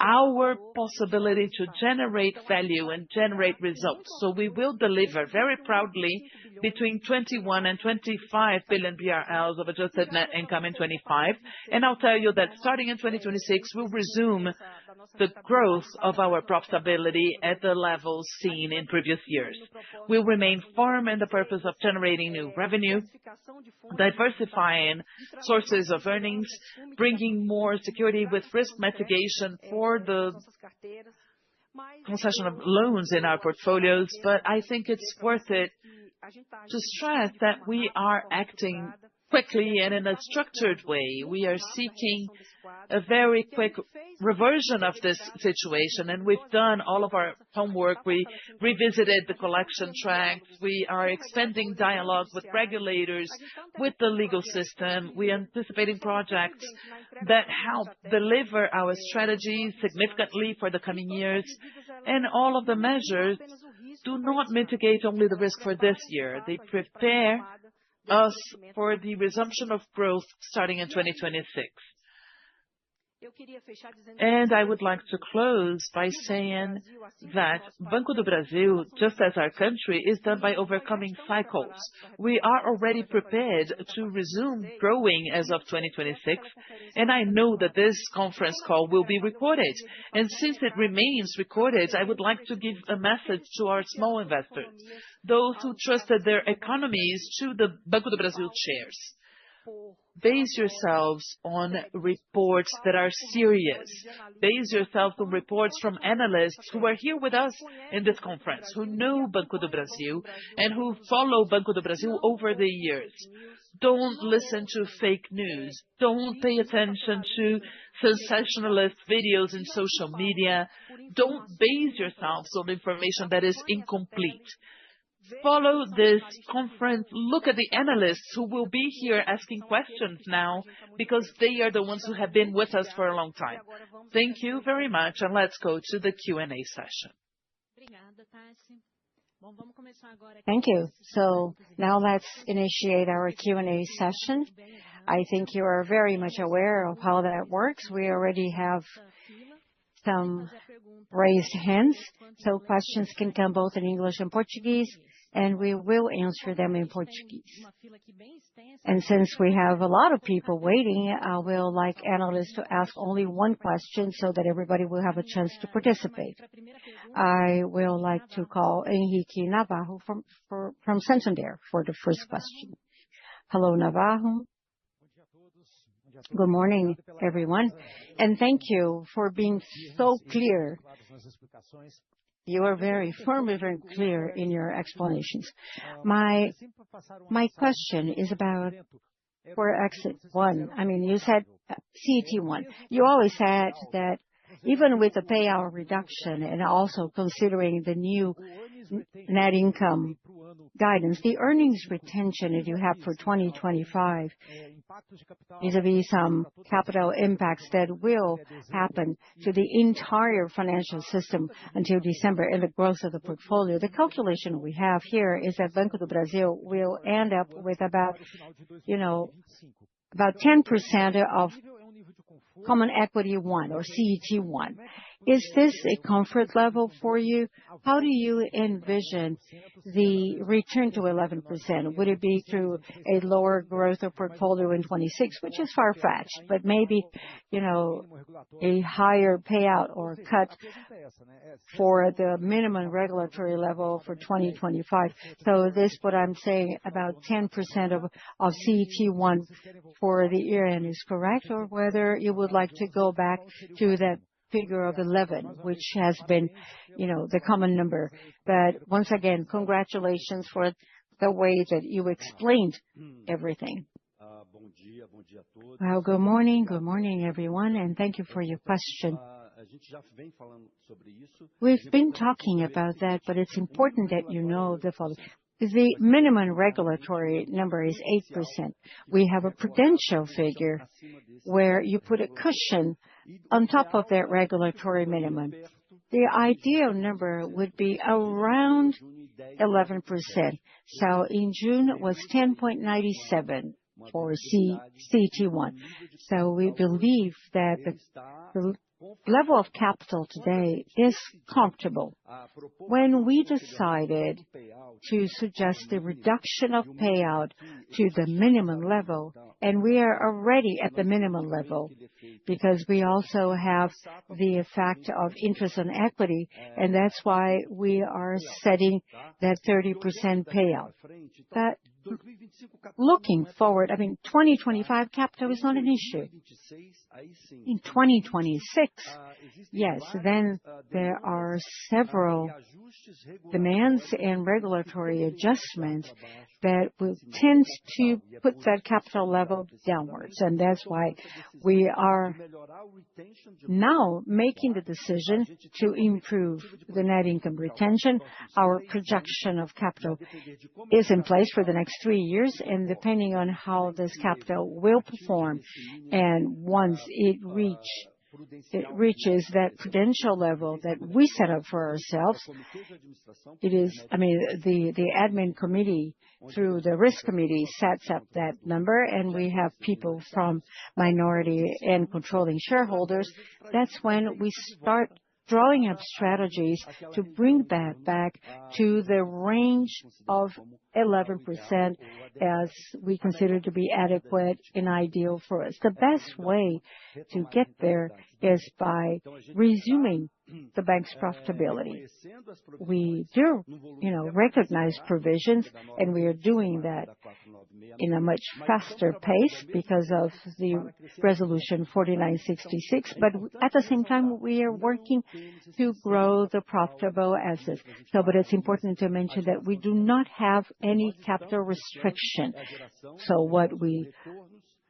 B: our possibility to generate value and generate results. So we will deliver very proudly between 21 and 25 billion BRL of adjusted net income in 25. And I'll tell you that starting in 2026, we'll resume the growth of our profitability at the levels seen in previous years. We'll remain firm in the purpose of generating new revenue, diversifying sources of earnings, bringing more security with risk mitigation for the concession of loans in our portfolios. But I think it's worth it to stress that we are acting quickly and in a structured way. We are seeking a very quick reversion of this situation, and we've done all of our homework. We revisited the collection tracks. We are expanding dialogue with regulators, with the legal system. We are anticipating projects that help deliver our strategy significantly for the coming years. And all of the measures do not mitigate only the risk for this year. They prepare us for the resumption of growth starting in 2026. And I would like to close by saying that Banco do Brasil, just as our country, is done by overcoming cycles. We are already prepared to resume growing as of 2026, and I know that this conference call will be recorded. And since it remains recorded, I would like to give a message to our small investors, those who trusted their economies to the Banco do Brasil shares. Base yourselves on reports that are serious. Base yourselves on reports from analysts who are here with us in this conference, who know Banco do Brasil and who follow Banco do Brasil over the years. Don't listen to fake news. Don't pay attention to sensationalist videos in social media. Don't base yourselves on information that is incomplete. Follow this conference. Look at the analysts who will be here asking questions now, because they are the ones who have been with us for a long time. Thank you very much, and let's go to the Q&A session.
A: Thank you. So now let's initiate our Q&A session. I think you are very much aware of how that works. We already have some raised hands, so questions can come both in English and Portuguese, and we will answer them in Portuguese. And since we have a lot of people waiting, I will like analysts to ask only one question so that everybody will have a chance to participate. I will like to call Henrique Navarro from Santander for the first question. Hello, Navarro. Good morning, everyone, and thank you for being so clear. You are very firm and very clear in your explanations. My question is about for exit one. I mean, you said CET1. You always said that even with the payout reduction and also considering the new net income guidance, the earnings retention that you have for 2025, vis-a-vis some capital impacts that will happen to the entire financial system until December and the growth of the portfolio. The calculation we have here is that Banco do Brasil will end up with about 10% of Common Equity 1 or CET1. Is this a comfort level for you? How do you envision the return to 11%? Would it be through a lower growth of portfolio in 26, which is far-fetched, but maybe, a higher payout or cut for the minimum regulatory level for 2025? So this, what I'm saying, about 10% of CET1 for the year end is correct, or whether you would like to go back to that figure of 11, which has been, the common number. But once again, congratulations for the way that you explained everything. Well, good morning, everyone, and thank you for your question. We've been talking about that, but it's important that you know the following. The minimum regulatory number is 8%. We have a prudential figure where you put a cushion on top of that regulatory minimum. The ideal number would be around 11%. So in June it was 10.97 for CET1. So we believe that the level of capital today is comfortable. When we decided to suggest the reduction of payout to the minimum level, and we are already at the minimum level, because we also have the effect of interest on equity, and that's why we are setting that 30% payout. But looking forward, 2025 capital is not an issue. In 2026, yes, then there are several demands and regulatory adjustments that will tend to put that capital level downwards. And that's why we are now making the decision to improve the net income retention. Our projection of capital is in place for the next 3 years, and depending on how this capital will perform, and once it reaches that prudential level that we set up for ourselves, it is, the admin committee through the risk committee sets up that number, and we have people from minority and controlling shareholders. That's when we start drawing up strategies to bring that back to the range of 11% as we consider to be adequate and ideal for us. The best way to get there is by resuming the bank's profitability. We do, recognize provisions, and we are doing that in a much faster pace because of the resolution 4966. But at the same time, we are working to grow the profitable assets. But it's important to mention that we do not have any capital restriction. So what we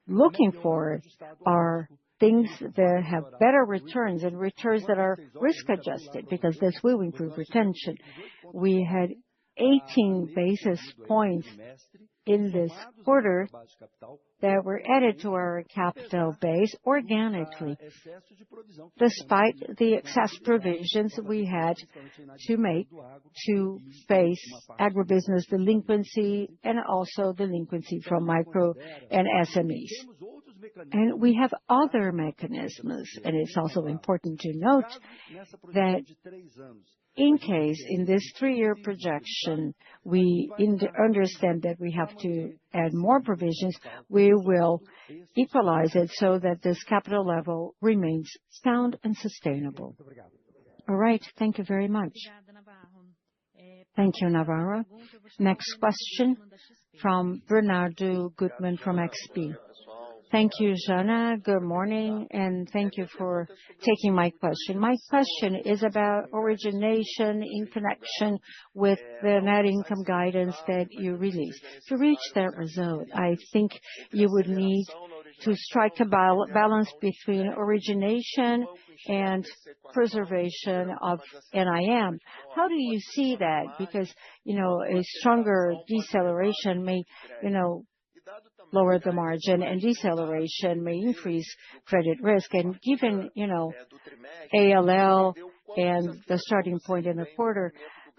A: looking for are things that have better returns and returns that are risk adjusted, because this will improve retention. We had 18 basis points in this quarter that were added to our capital base organically, despite the excess provisions we had to make to face agribusiness delinquency and also delinquency from micro and SMEs. And we have other mechanisms, and it's also important to note that in case in this 3-year projection, we understand that we have to add more provisions, we will equalize it so that this capital level remains sound and sustainable. All right. Thank you very much. Thank you, Navarro. Next question from Bernardo Guttmann from XP. Thank you, Jana. Good morning, and thank you for taking my question. My question is about origination in connection with the net income guidance that you released. To reach that result, I think you would need to strike a balance between origination and preservation of NIM. How do you see that? Because, a stronger deceleration may, lower the margin, and deceleration may increase credit risk. And given, ALL and the starting point in the quarter,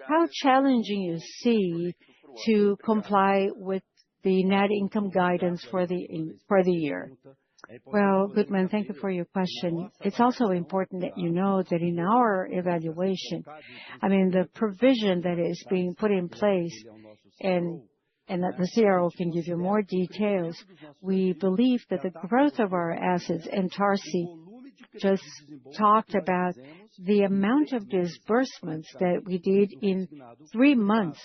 A: how challenging you see to comply with the net income guidance for the year? Well, Goodman, thank you for your question. It's also important that you know that in our evaluation, the provision that is being put in place and that the CRO can give you more details, we believe that the growth of our assets, and Tarci just talked about the amount of disbursements that we did in 3 months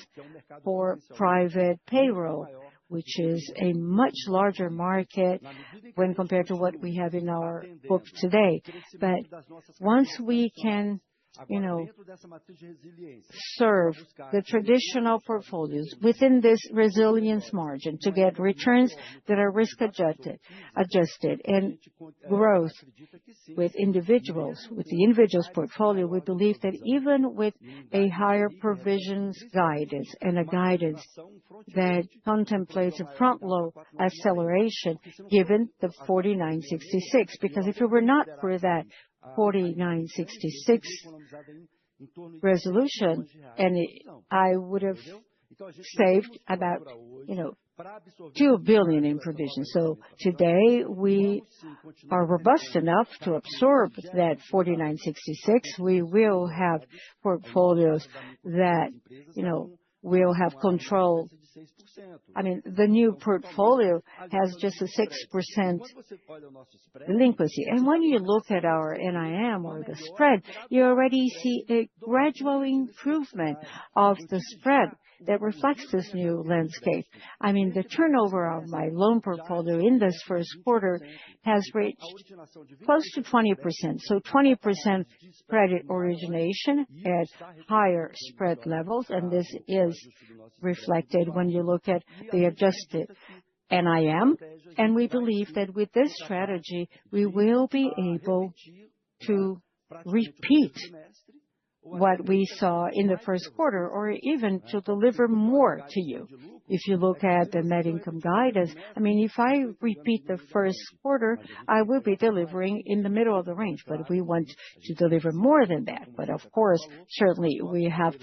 A: for private payroll, which is a much larger market when compared to what we have in our book today. But once we can serve the traditional portfolios within this resilience margin to get returns that are risk adjusted and growth with the individuals portfolio, we believe that even with a higher provisions guidance and a guidance that contemplates a front load acceleration given the 4966, because if it were not for that 4966 resolution, and I would have saved about 2 billion in provision. So today we are robust enough to absorb that 4966. We will have portfolios that will have control. The new portfolio has just a 6% delinquency. And when you look at our NIM or the spread, you already see a gradual improvement of the spread that reflects this new landscape. The turnover of my loan portfolio in this first quarter has reached close to 20%. So 20% credit origination at higher spread levels, and this is reflected when you look at the adjusted NIM. And we believe that with this strategy, we will be able to repeat what we saw in the first quarter, or even to deliver more to you. If you look at the net income guidance, if I repeat the first quarter, I will be delivering in the middle of the range, but we want to deliver more than that. But of course, certainly we have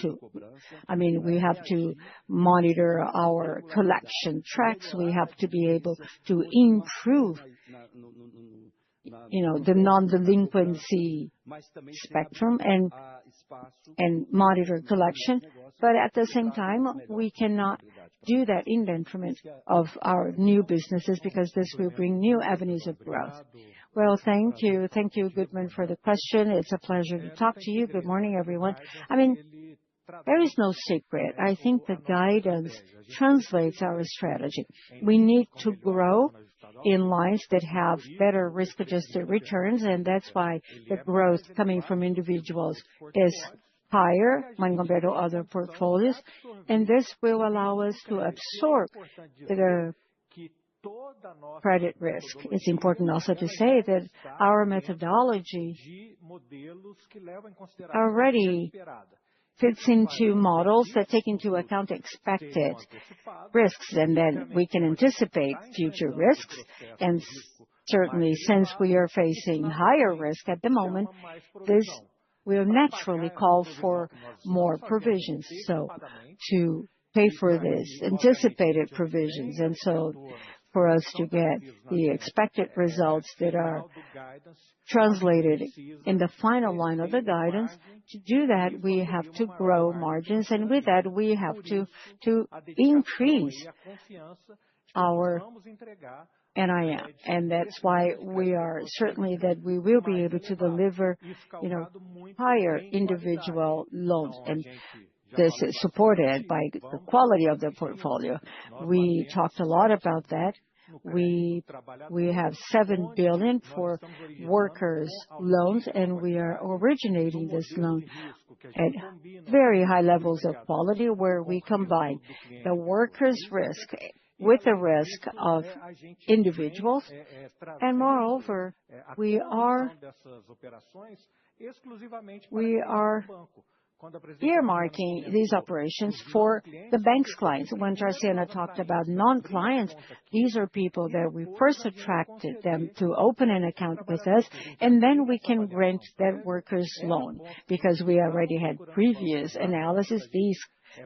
A: to monitor our collection tracks. We have to be able to improve the non-delinquency spectrum and monitor collection. But at the same time, we cannot do that in detriment of our new businesses, because this will bring new avenues of growth. Well, thank you. Thank you, Goodman, for the question. It's a pleasure to talk to you. Good morning, everyone. There is no secret. I think the guidance translates our strategy. We need to grow in lines that have better risk-adjusted returns, and that's why the growth coming from individuals is higher when compared to other portfolios, and this will allow us to absorb the credit risk. It's important also to say that our methodology already fits into models that take into account expected risks, and then we can anticipate future risks. Certainly, since we are facing higher risk at the moment, this will naturally call for more provisions. To pay for this anticipated provisions, and for us to get the expected results that are translated in the final line of the guidance, to do that, we have to grow margins, and with that, we have to increase our NIM. And that's why we are certainly that we will be able to deliver, higher individual loans. And this is supported by the quality of the portfolio. We talked a lot about that. We have 7 billion for workers' loans, and we are originating this loan at very high levels of quality, where we combine the workers' risk with the risk of individuals. And moreover, we are earmarking these operations for the bank's clients. When Tarciana talked about non-clients, these are people that we first attracted them to open an account with us, and then we can grant that workers' loan. Because we already had previous analysis, these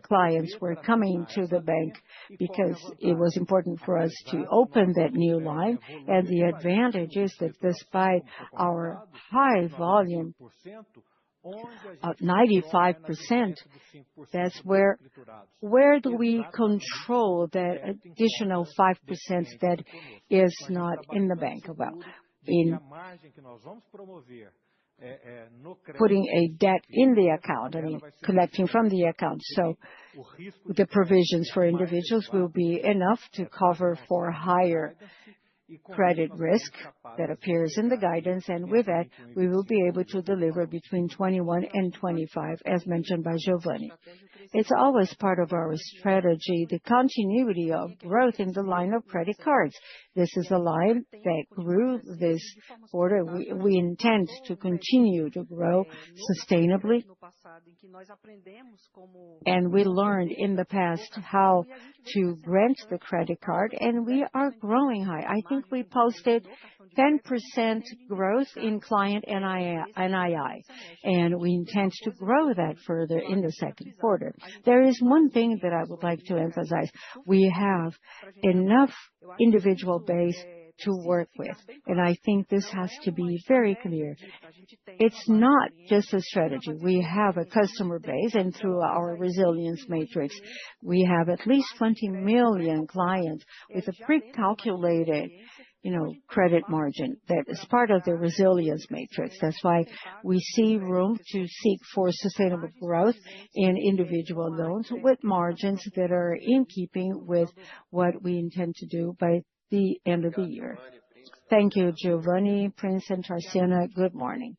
A: clients were coming to the bank because it was important for us to open that new line. And the advantage is that despite our high volume, 95%, that's where do we control that additional 5% that is not in the bank? Well, in putting a debt in the account, collecting from the account. So the provisions for individuals will be enough to cover for higher credit risk that appears in the guidance, and with that, we will be able to deliver between 21 and 25, as mentioned by Giovanni. It's always part of our strategy, the continuity of growth in the line of credit cards. This is a line that grew this quarter. We intend to continue to grow sustainably. And we learned in the past how to grant the credit card, and we are growing high. I think we posted 10% growth in client NII, and we intend to grow that further in the second quarter. There is one thing that I would like to emphasize. We have enough individual base to work with, and I think this has to be very clear. It's not just a strategy. We have a customer base, and through our resilience matrix, we have at least 20 million clients with a pre-calculated credit margin that is part of the resilience matrix. That's why we see room to seek for sustainable growth in individual loans with margins that are in keeping with what we intend to do by the end of the year. Thank you, Giovanni, Prince, and Tarciana. Good morning.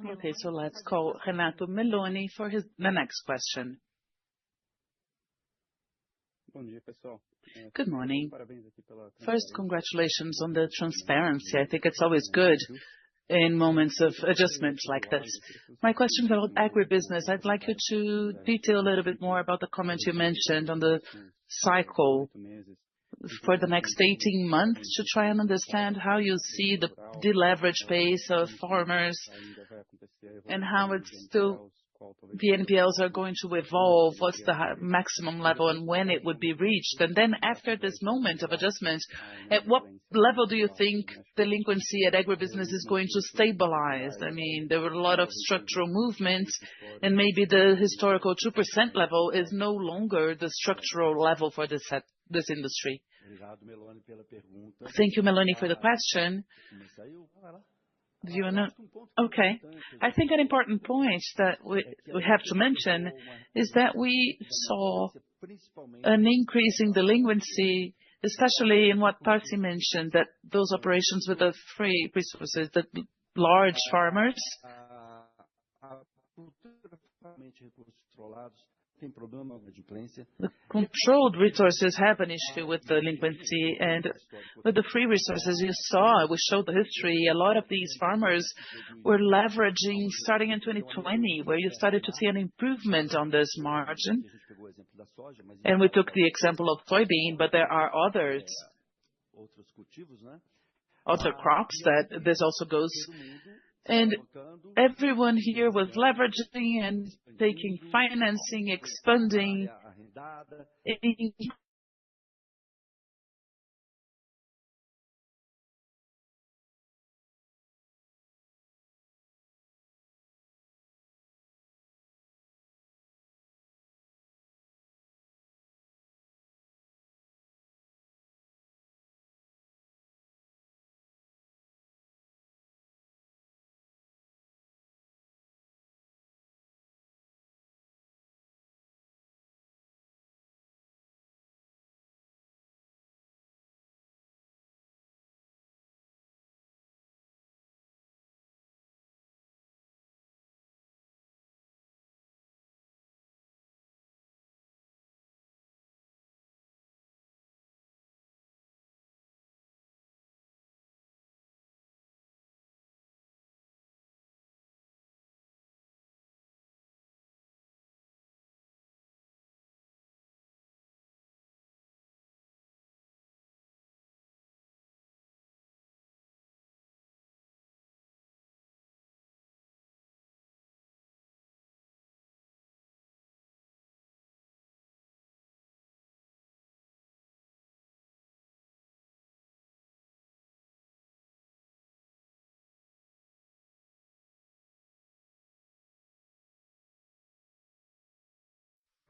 B: Okay, so let's call Renato Meloni for the next question. Good morning. First, congratulations on the transparency. I think it's always good in moments of adjustments like this. My question about agribusiness, I'd like you to detail a little bit more about the comments you mentioned on the cycle for the next 18 months, to try and understand how you see the deleverage pace of farmers and how it's still the NPLs are going to evolve, what's the maximum level and when it would be reached. And then after this moment of adjustment, at what level do you think delinquency at agribusiness is going to stabilize? There were a lot of structural movements, and maybe the historical 2% level is no longer the structural level for this industry. Thank you, Meloni, for the question. Do you want to? Okay. I think an important point that we have to mention is that we saw an increase in delinquency, especially in what Tarci mentioned, that those operations with the free resources, the large farmers. The controlled resources have an issue with delinquency, and with the free resources. You saw, we showed the history. A lot of these farmers were leveraging starting in 2020, where you started to see an improvement on this margin. And we took the example of soybean, but there are other crops that this also goes. And everyone here was leveraging and taking financing, expanding.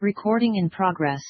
C: Recording in progress.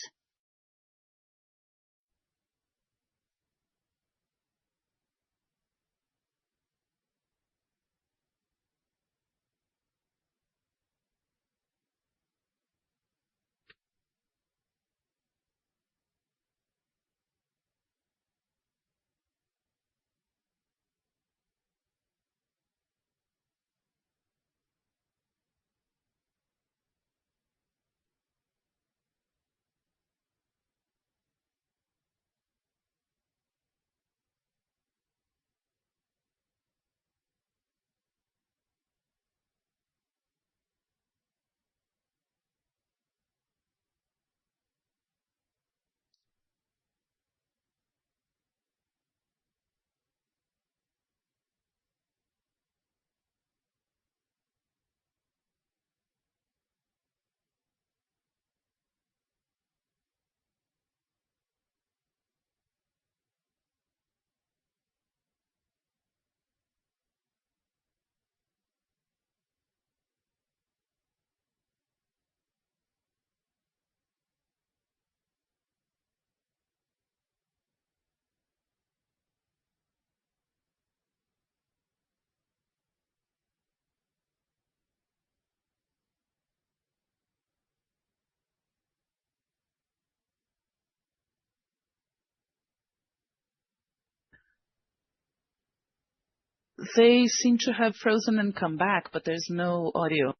B: They seem to have frozen and come back, but there's no audio.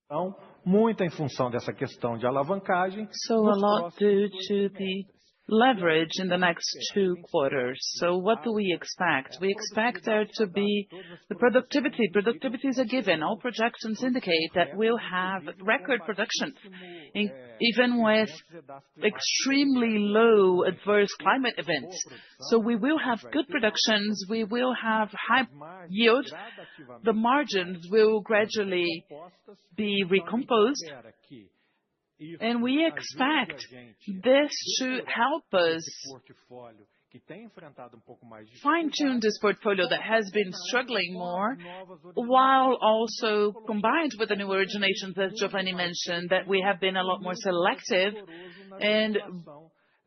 D: Então, muito em função dessa questão de alavancagem.
B: So a lot due to the leverage in the next 2 quarters. So what do we expect? We expect there to be the productivity. Productivity is a given. All projections indicate that we'll have record production, even with extremely low adverse climate events. So we will have good productions. We will have high yield. The margins will gradually be recomposed. And we expect this to help us fine-tune this portfolio that has been struggling more, while also combined with the new originations, as Giovanni mentioned, that we have been a lot more selective and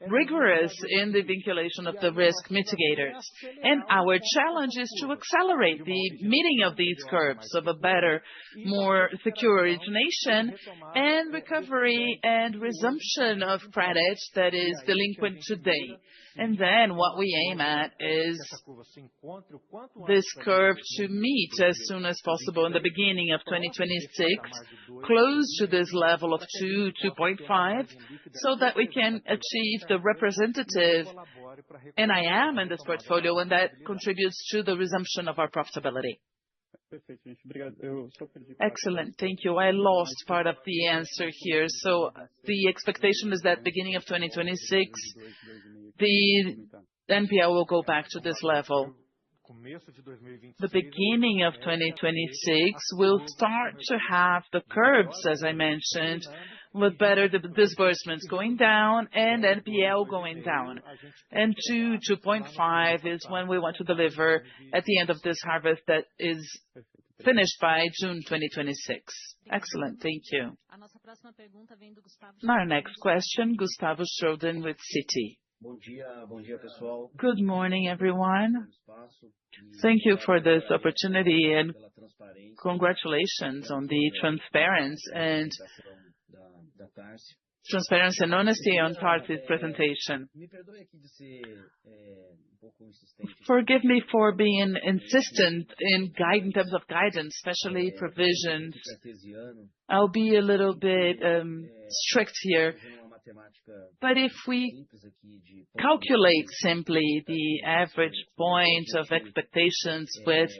B: rigorous in the vinculation of the risk mitigators. And our challenge is to accelerate the meeting of these curves of a better, more secure origination and recovery and resumption of credit that is delinquent today. And then what we aim at is this curve to meet as soon as possible in the beginning of 2026, close to this level of 2.5, so that we can achieve the representative NIM in this portfolio, and that contributes to the resumption of our profitability. Excellent. Thank you. I lost part of the answer here. So the expectation is that beginning of 2026, the NPL will go back to this level. The beginning of 2026 will start to have the curves, as I mentioned, with better disbursements going down and NPL going down. And 2.5 is when we want to deliver at the end of this harvest that is finished by June 2026. Excellent. Thank you. Our next question, Gustavo Schroden with Citi. Good morning, everyone. Thank you for this opportunity and congratulations on the transparency and honesty on Tarci's presentation. Forgive me for being insistent in terms of guidance, especially provisions. I'll be a little bit strict here. But if we calculate simply the average point of expectations with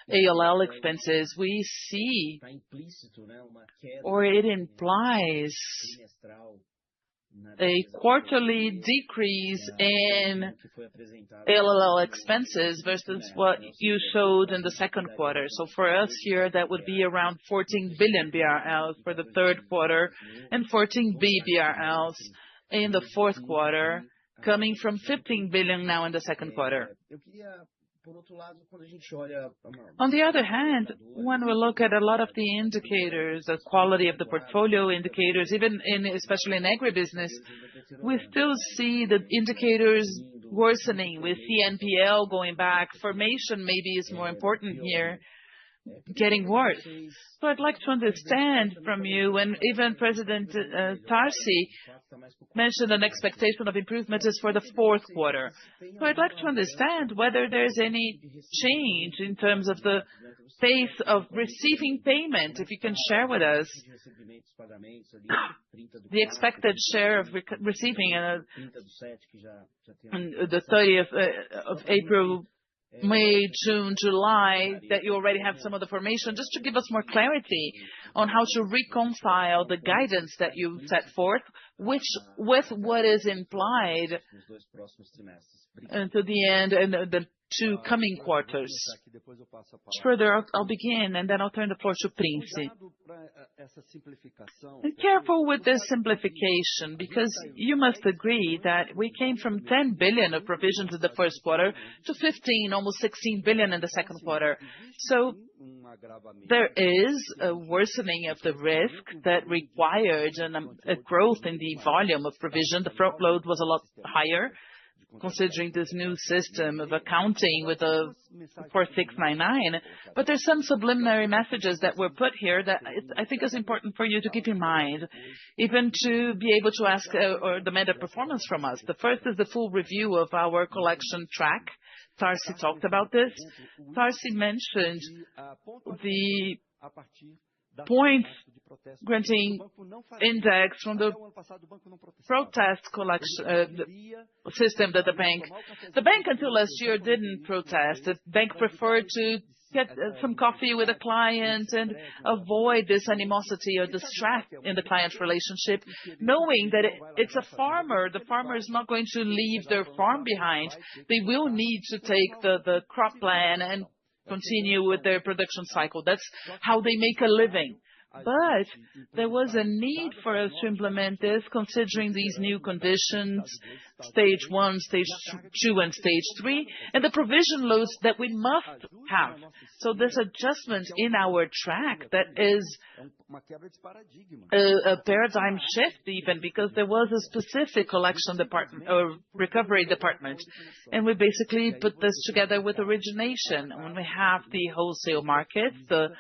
B: ALL expenses, we see, or it implies, a quarterly decrease in ALL expenses versus what you showed in the second quarter. So for us here, that would be around 14 billion BRL for the third quarter and 14 BRL in the fourth quarter, coming from 15 billion now in the second quarter. On the other hand, when we look at a lot of the indicators, the quality of the portfolio indicators, especially in agribusiness, we still see the indicators worsening. We see NPL going back. Formation maybe is more important here, getting worse. So I'd like to understand from you, and even President Tarci mentioned an expectation of improvement is for the fourth quarter. So I'd like to understand whether there's any change in terms of the pace of receiving payment, if you can share with us the expected share of receiving the 30th of April, May, June, July, that you already have some of the formation, just to give us more clarity on how to reconcile the guidance that you set forth, with what is implied to the end and the two coming quarters. Further, I'll begin and then I'll turn the floor to Prince. Be careful with this simplification, because you must agree that we came from 10 billion of provisions in the first quarter to 15, almost 16 billion in the second quarter. So there is a worsening of the risk that required a growth in the volume of provision. The front load was a lot higher, considering this new system of accounting with a 4699. But there's some subliminary messages that were put here that I think is important for you to keep in mind, even to be able to ask or demand a performance from us. The first is the full review of our collection track. Tarci talked about this. Tarci mentioned the point granting index from the protest collection system that the bank until last year didn't protest. The bank preferred to get some coffee with a client and avoid this animosity or distract in the client relationship, knowing that it's a farmer. The farmer is not going to leave their farm behind. They will need to take the crop plan and continue with their production cycle. That's how they make a living. But there was a need for us to implement this, considering these new conditions, stage 1, stage 2, and stage 3, and the provision loads that we must have. So this adjustment in our track that is a paradigm shift even, because there was a specific collection department or recovery department. And we basically put this together with origination. When we have the wholesale market, the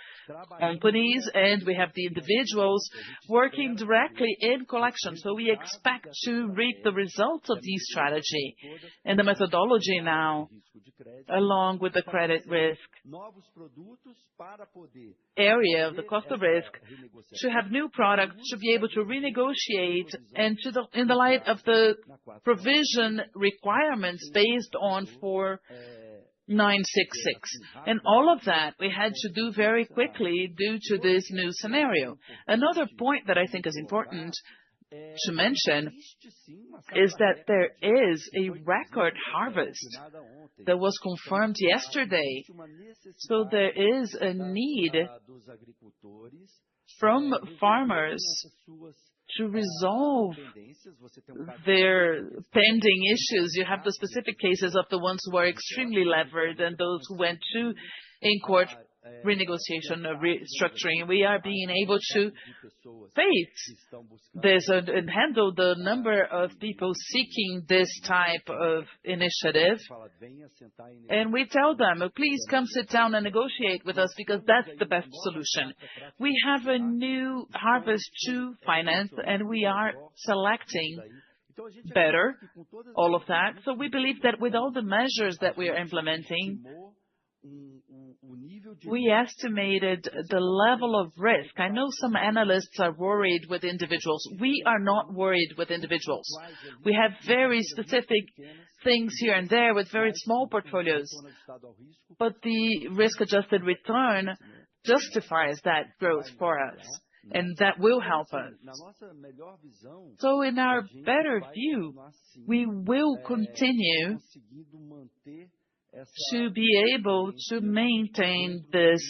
B: companies, and we have the individuals working directly in collection. So we expect to reap the results of this strategy and the methodology now, along with the credit risk area of the cost of risk, to have new products to be able to renegotiate and in the light of the provision requirements based on 4966. And all of that we had to do very quickly due to this new scenario. Another point that I think is important to mention is that there is a record harvest that was confirmed yesterday. So there is a need from farmers to resolve their pending issues. You have the specific cases of the ones who are extremely levered and those who went to in-court renegotiation or restructuring. We are being able to face this and handle the number of people seeking this type of initiative. And we tell them, please come sit down and negotiate with us, because that's the best solution. We have a new harvest to finance, and we are selecting better all of that. So we believe that with all the measures that we are implementing, we estimated the level of risk. I know some analysts are worried with individuals. We are not worried with individuals. We have very specific things here and there with very small portfolios, but the risk-adjusted return justifies that growth for us, and that will help us. So in our better view, we will continue to be able to maintain this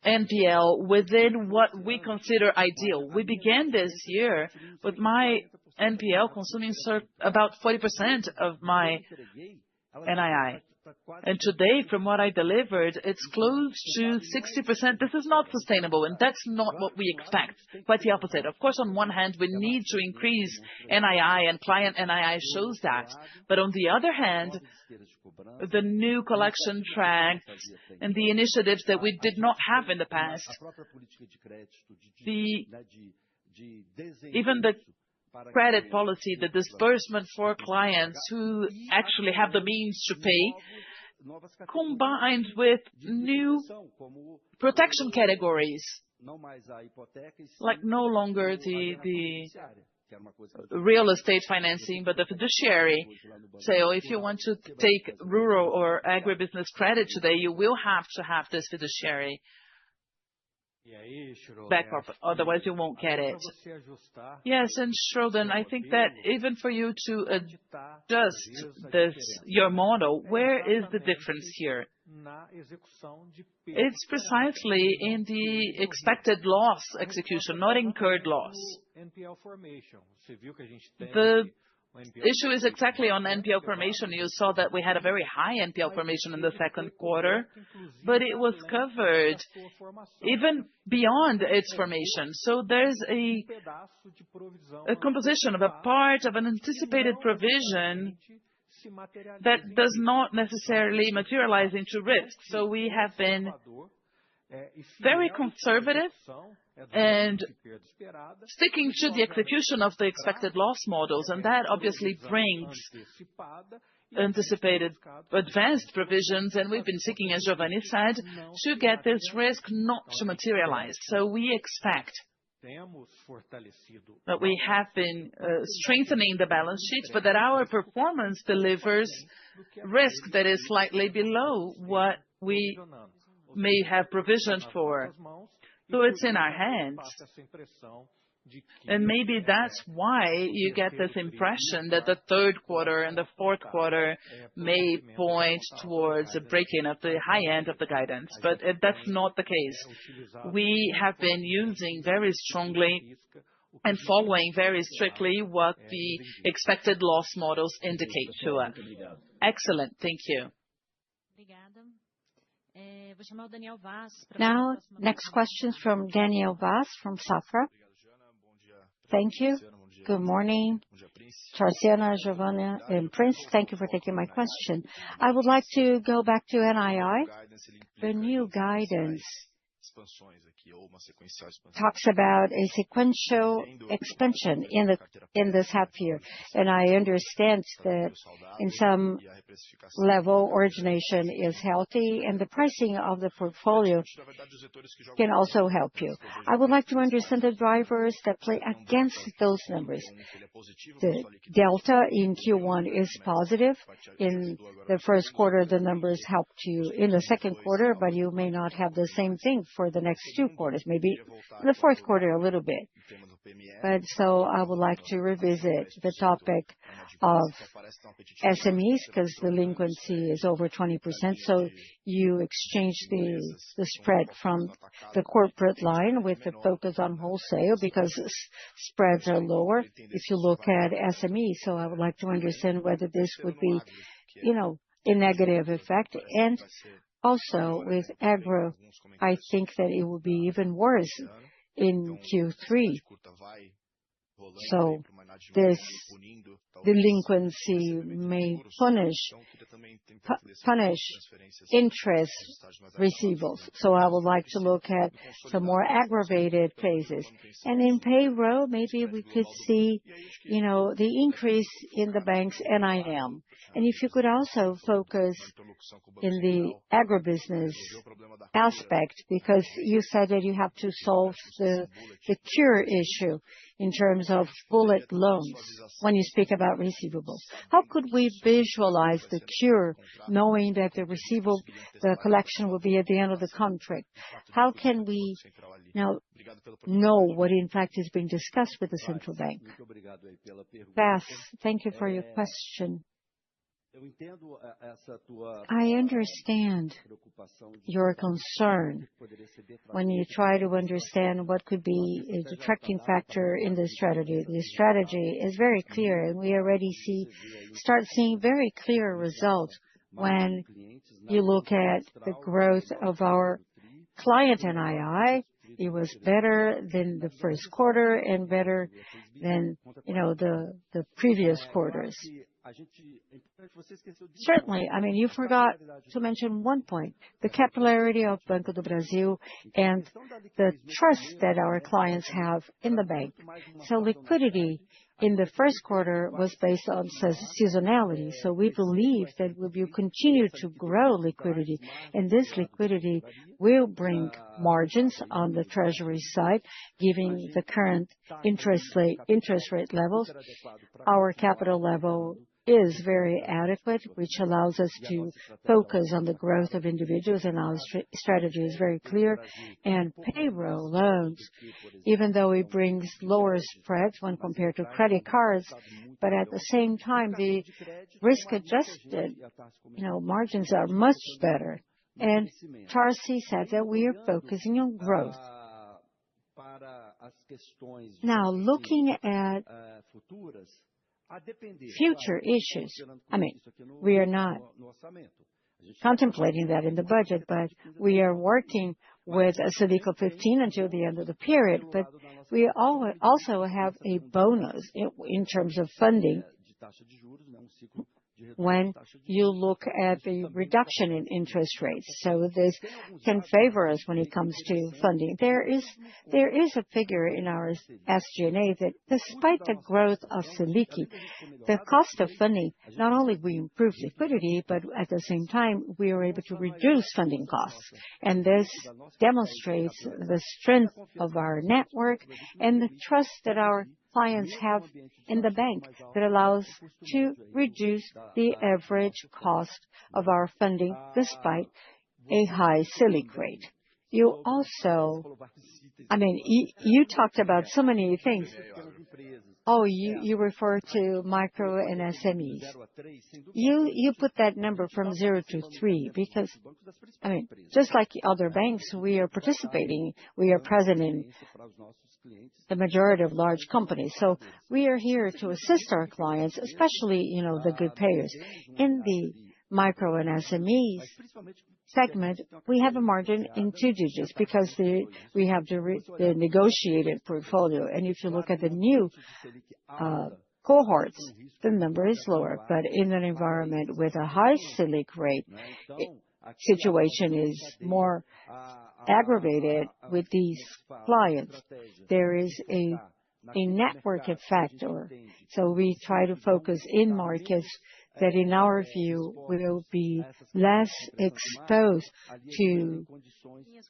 B: NPL within what we consider ideal. We began this year with my NPL consuming about 40% of my NII. And today, from what I delivered, it's close to 60%. This is not sustainable, and that's not what we expect. Quite the opposite. Of course, on one hand, we need to increase NII, and client NII shows that. But on the other hand, the new collection tracks and the initiatives that we did not have in the past, even the credit policy, the disbursement for clients who actually have the means to pay, combined with new protection categories, like no longer the real estate financing, but the fiduciary sale. If you want to take rural or agribusiness credit today, you will have to have this fiduciary backup, otherwise you won't get it. Yes, and Schroden, I think that even for you to adjust your model, where is the difference here? It's precisely in the expected loss execution, not incurred loss. The issue is exactly on NPL formation. You saw that we had a very high NPL formation in the second quarter, but it was covered even beyond its formation. So there's a composition of a part of an anticipated provision that does not necessarily materialize into risk. So we have been very conservative and sticking to the execution of the expected loss models, and that obviously brings anticipated advanced provisions, and we've been seeking, as Giovanni said, to get this risk not to materialize. So we expect that we have been strengthening the balance sheet, but that our performance delivers risk that is slightly below what we may have provisioned for. So it's in our hands. And maybe that's why you get this impression that the third quarter and the fourth quarter may point towards a break-in of the high end of the guidance. But that's not the case. We have been using very strongly and following very strictly what the expected loss models indicate to us. Excellent. Thank you.
A: Now, next questions from Daniel Vaz from Safra. Thank you. Good morning, Tarciana, Giovanna, and Prince. Thank you for taking my question. I would like to go back to NII. The new guidance talks about a sequential expansion in this half year. And I understand that in some level, origination is healthy, and the pricing of the portfolio can also help you. I would like to understand the drivers that play against those numbers. The delta in Q1 is positive. In the first quarter, the numbers helped you in the second quarter, but you may not have the same thing for the next 2 quarters, maybe in the fourth quarter a little bit. But so I would like to revisit the topic of SMEs, because delinquency is over 20%. So you exchange the spread from the corporate line with the focus on wholesale, because spreads are lower if you look at SMEs. So I would like to understand whether this would be, a negative effect. And also with agro, I think that it will be even worse in Q3. So this delinquency may punish interest receivables. So I would like to look at some more aggravated cases. And in payroll, maybe we could see, the increase in the bank's NIM. And if you could also focus in the agribusiness aspect, because you said that you have to solve the cure issue in terms of bullet loans when you speak about receivables. How could we visualize the cure, knowing that the collection will be at the end of the contract? How can we now know what in fact is being discussed with the central bank? Vaz, thank you for your question. I understand your concern when you try to understand what could be a detracting factor in the strategy. The strategy is very clear, and we already start seeing very clear results when you look at the growth of our client NII. It was better than the first quarter and better than, the previous quarters. Certainly, you forgot to mention one point, the capillarity of Banco do Brasil and the trust that our clients have in the bank. So liquidity in the first quarter was based on seasonality. So we believe that we will continue to grow liquidity, and this liquidity will bring margins on the treasury side, giving the current interest rate levels. Our capital level is very adequate, which allows us to focus on the growth of individuals, and our strategy is very clear. And payroll loans, even though it brings lower spreads when compared to credit cards, but at the same time, the risk-adjusted, margins are much better. And Tarci said that we are focusing on growth. Now, looking at future issues, we are not contemplating that in the budget, but we are working with a Selic of 15 until the end of the period. But we also have a bonus in terms of funding when you look at the reduction in interest rates. So this can favor us when it comes to funding. There is a figure in our SG&A that despite the growth of Selic, the cost of funding, not only we improve liquidity, but at the same time, we are able to reduce funding costs. And this demonstrates the strength of our network and the trust that our clients have in the bank that allows to reduce the average cost of our funding despite a high Selic rate. You also, you talked about so many things. Oh, you refer to micro and SMEs. You put that number from 0 to 3 because, just like other banks, we are participating. We are present in the majority of large companies. So we are here to assist our clients, especially, the good payers. In the micro and SMEs segment, we have a margin in two digits because we have the negotiated portfolio. And if you look at the new cohorts, the number is lower. But in an environment with a high Selic rate, situation is more aggravated with these clients. There is a network effect, so we try to focus in markets that, in our view, will be less exposed to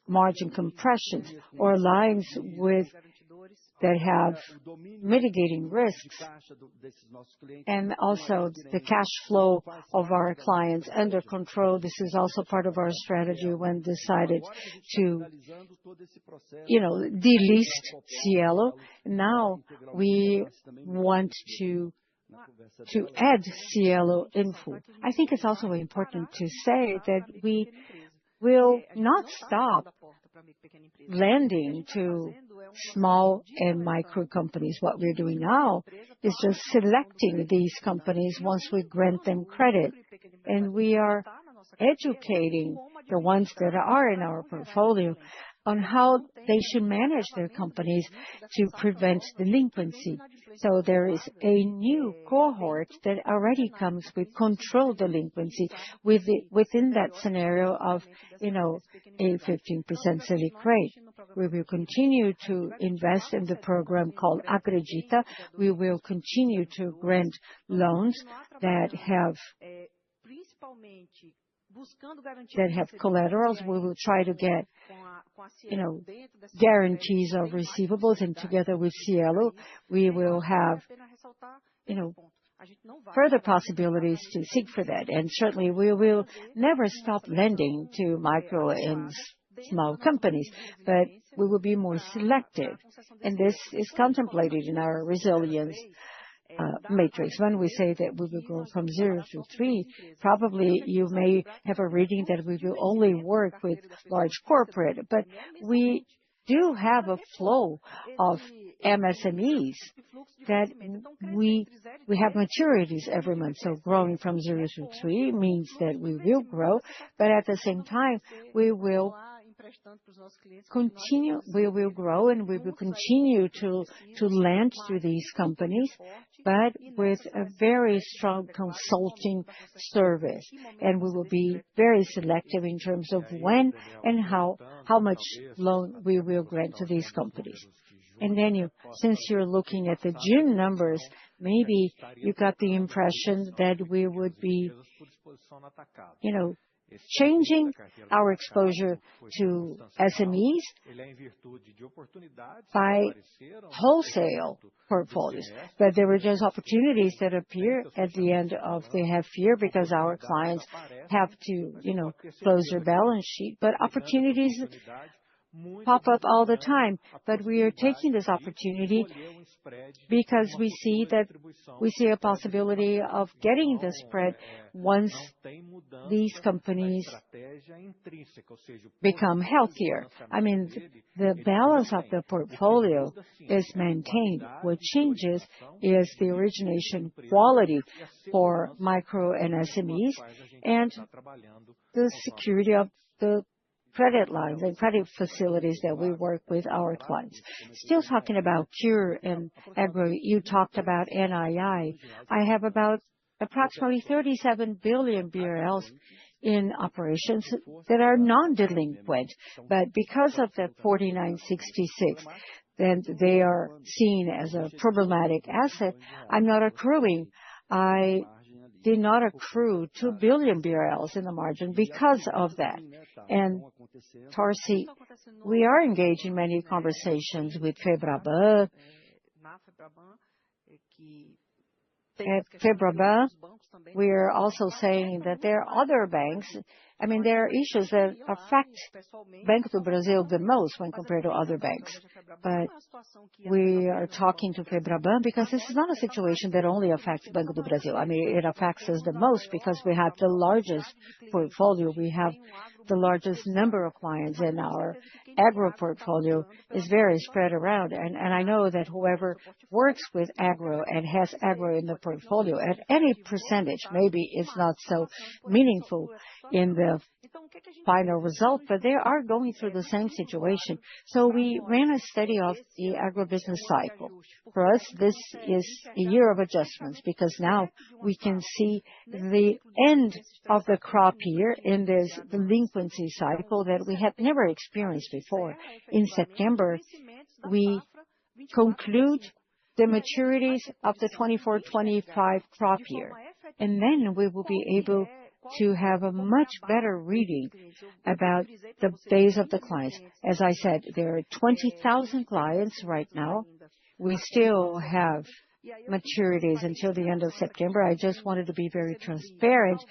A: margin compressions or lines that have mitigating risks, and also the cash flow of our clients under control. This is also part of our strategy when decided to, delist Cielo. Now we want to add Cielo in full. I think it's also important to say that we will not stop lending to small and micro companies. What we're doing now is just selecting these companies once we grant them credit. And we are educating the ones that are in our portfolio on how they should manage their companies to prevent delinquency. So there is a new cohort that already comes with controlled delinquency within that scenario of, a 15% Selic rate. We will continue to invest in the program called Acredita. We will continue to grant loans that have collaterals. We will try to get, guarantees of receivables, and together with Cielo, we will have, further possibilities to seek for that. And certainly we will never stop lending to micro and small companies, but we will be more selective. And this is contemplated in our resilience matrix. When we say that we will go from 0 to 3, probably you may have a reading that we will only work with large corporate, but we do have a flow of MSMEs that we have maturities every month. So growing from 0 to 3 means that we will grow, but at the same time, we will grow, and we will continue to lend to these companies, but with a very strong consulting service. And we will be very selective in terms of when and how much loan we will grant to these companies. And then since you're looking at the June numbers, maybe you got the impression that we would be, changing our exposure to SMEs by wholesale portfolios. But there were just opportunities that appear at the end of the half year because our clients have to, close their balance sheet. But opportunities pop up all the time. But we are taking this opportunity because we see a possibility of getting the spread once these companies become healthier. I mean, the balance of the portfolio is maintained. What changes is the origination quality for micro and SMEs and the security of the credit lines and credit facilities that we work with our clients. Still talking about Cure and Agro, you talked about NII. I have about approximately 37 billion BRL in operations that are non-delinquent, but because of the 4966, then they are seen as a problematic asset. I'm not accruing. I did not accrue 2 billion BRL in the margin because of that. And Tarci, we are engaged in many conversations with Febraban. At Febraban, we are also saying that there are other banks. I mean, there are issues that affect Banco do Brasil the most when compared to other banks. But we are talking to Febraban because this is not a situation that only affects Banco do Brasil. I mean, it affects us the most because we have the largest portfolio. We have the largest number of clients in our agro portfolio is very spread around. And I know that whoever works with agro and has agro in the portfolio at any percentage, maybe it's not so meaningful in the final result, but they are going through the same situation. So we ran a study of the agribusiness cycle. For us, this is a year of adjustments because now we can see the end of the crop year in this delinquency cycle that we had never experienced before. In September, we conclude the maturities of the 24-25 crop year, and then we will be able to have a much better reading about the base of the clients. As I said, there are 20,000 clients right now. We still have maturities until the end of September. I just wanted to be very transparent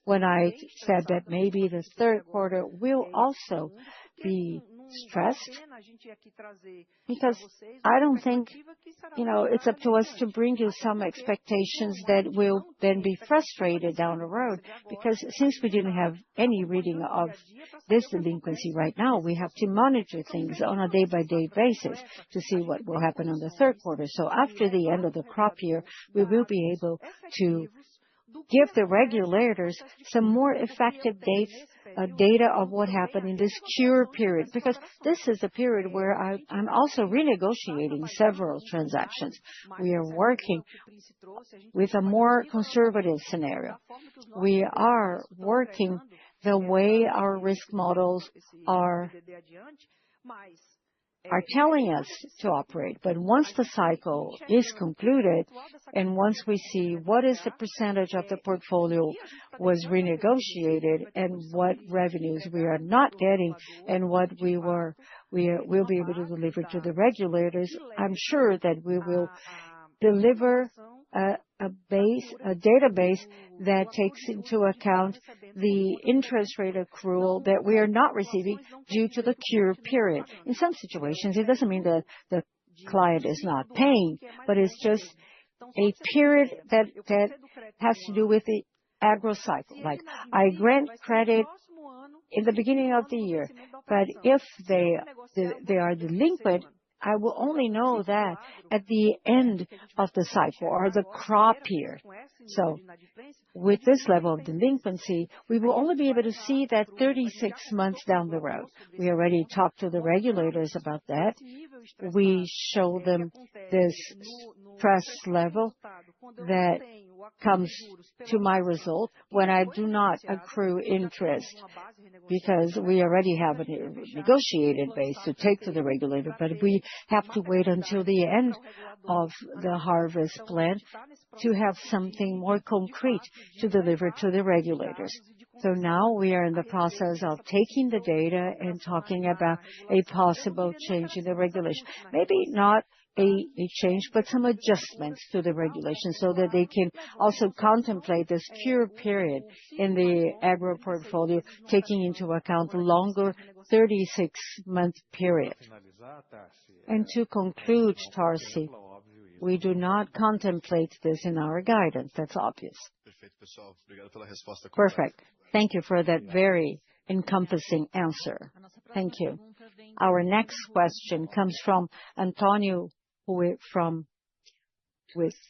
A: when I said that maybe the third quarter will also be stressed, because I don't think, it's up to us to bring you some expectations that will then be frustrated down the road, because since we didn't have any reading of this delinquency right now, we have to monitor things on a day-by-day basis to see what will happen on the third quarter. So after the end of the crop year, we will be able to give the regulators some more effective data of what happened in this cure period, because this is a period where I'm also renegotiating several transactions. We are working with a more conservative scenario. We are working the way our risk models are telling us to operate. But once the cycle is concluded, and once we see what is the percentage of the portfolio was renegotiated and what revenues we are not getting and what we'll be able to deliver to the regulators, I'm sure that we will deliver a database that takes into account the interest rate accrual that we are not receiving due to the cure period. In some situations, it doesn't mean that the client is not paying, but it's just a period that has to do with the agro cycle. Like, I grant credit in the beginning of the year, but if they are delinquent, I will only know that at the end of the cycle or the crop year. So with this level of delinquency, we will only be able to see that 36 months down the road. We already talked to the regulators about that. We show them this stress level that comes to my result when I do not accrue interest, because we already have a negotiated base to take to the regulator, but we have to wait until the end of the harvest plan to have something more concrete to deliver to the regulators. So now we are in the process of taking the data and talking about a possible change in the regulation. Maybe not a change, but some adjustments to the regulation so that they can also contemplate this cure period in the agro portfolio, taking into account the longer 36-month period. And to conclude, Tarsi, we do not contemplate this in our guidance. That's obvious. Perfect. Thank you for that very encompassing answer. Thank you. Our next question comes from Antonio from RSCH.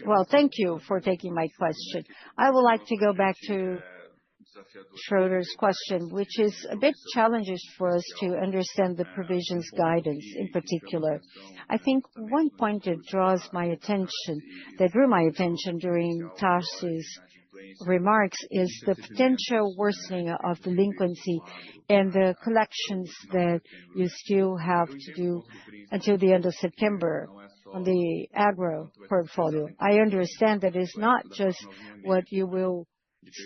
A: Well, thank you for taking my question. I would like to go back to Schroeder's question, which is a bit challenging for us to understand the provisions guidance in particular. I think one point that drew my attention during Tarsi's remarks is the potential worsening of delinquency and the collections that you still have to do until the end of September on the agro portfolio. I understand that it's not just what you will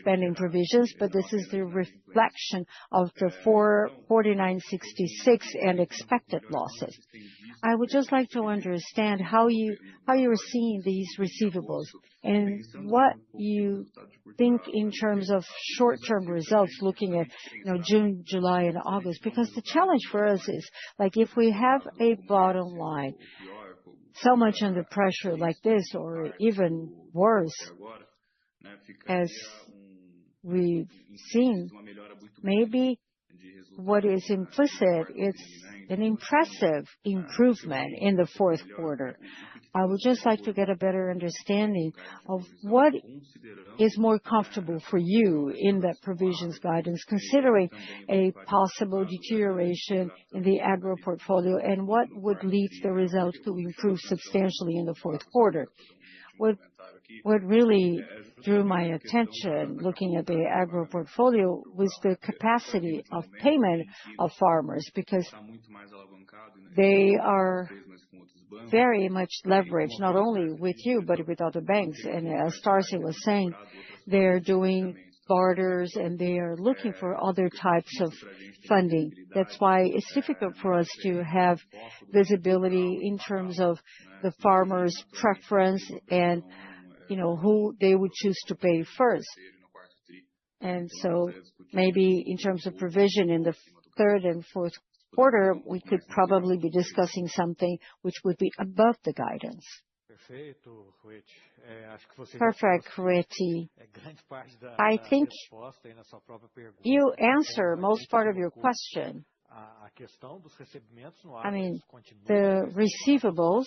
A: spend in provisions, but this is the reflection of the 4966 and expected losses. I would just like to understand how you are seeing these receivables and what you think in terms of short-term results, looking at June, July, and August. Because the challenge for us is, like, if we have a bottom line so much under pressure like this, or even worse, As we've seen, maybe what is implicit is an impressive improvement in the fourth quarter. I would just like to get a better understanding of what is more comfortable for you in that provisions guidance, considering a possible deterioration in the agro portfolio, and what would lead the results to improve substantially in the fourth quarter. What really drew my attention looking at the agro portfolio was the capacity of payment of farmers, because they are very much leveraged, not only with you, but with other banks. And as Tarci was saying, they're doing barters and they are looking for other types of funding. That's why it's difficult for us to have visibility in terms of the farmers' preference and, who they would choose to pay first. And so maybe in terms of provision in the third and fourth quarter, we could probably be discussing something which would be above the guidance. Perfect, Rueti. I think you answer most part of your question. I mean, the receivables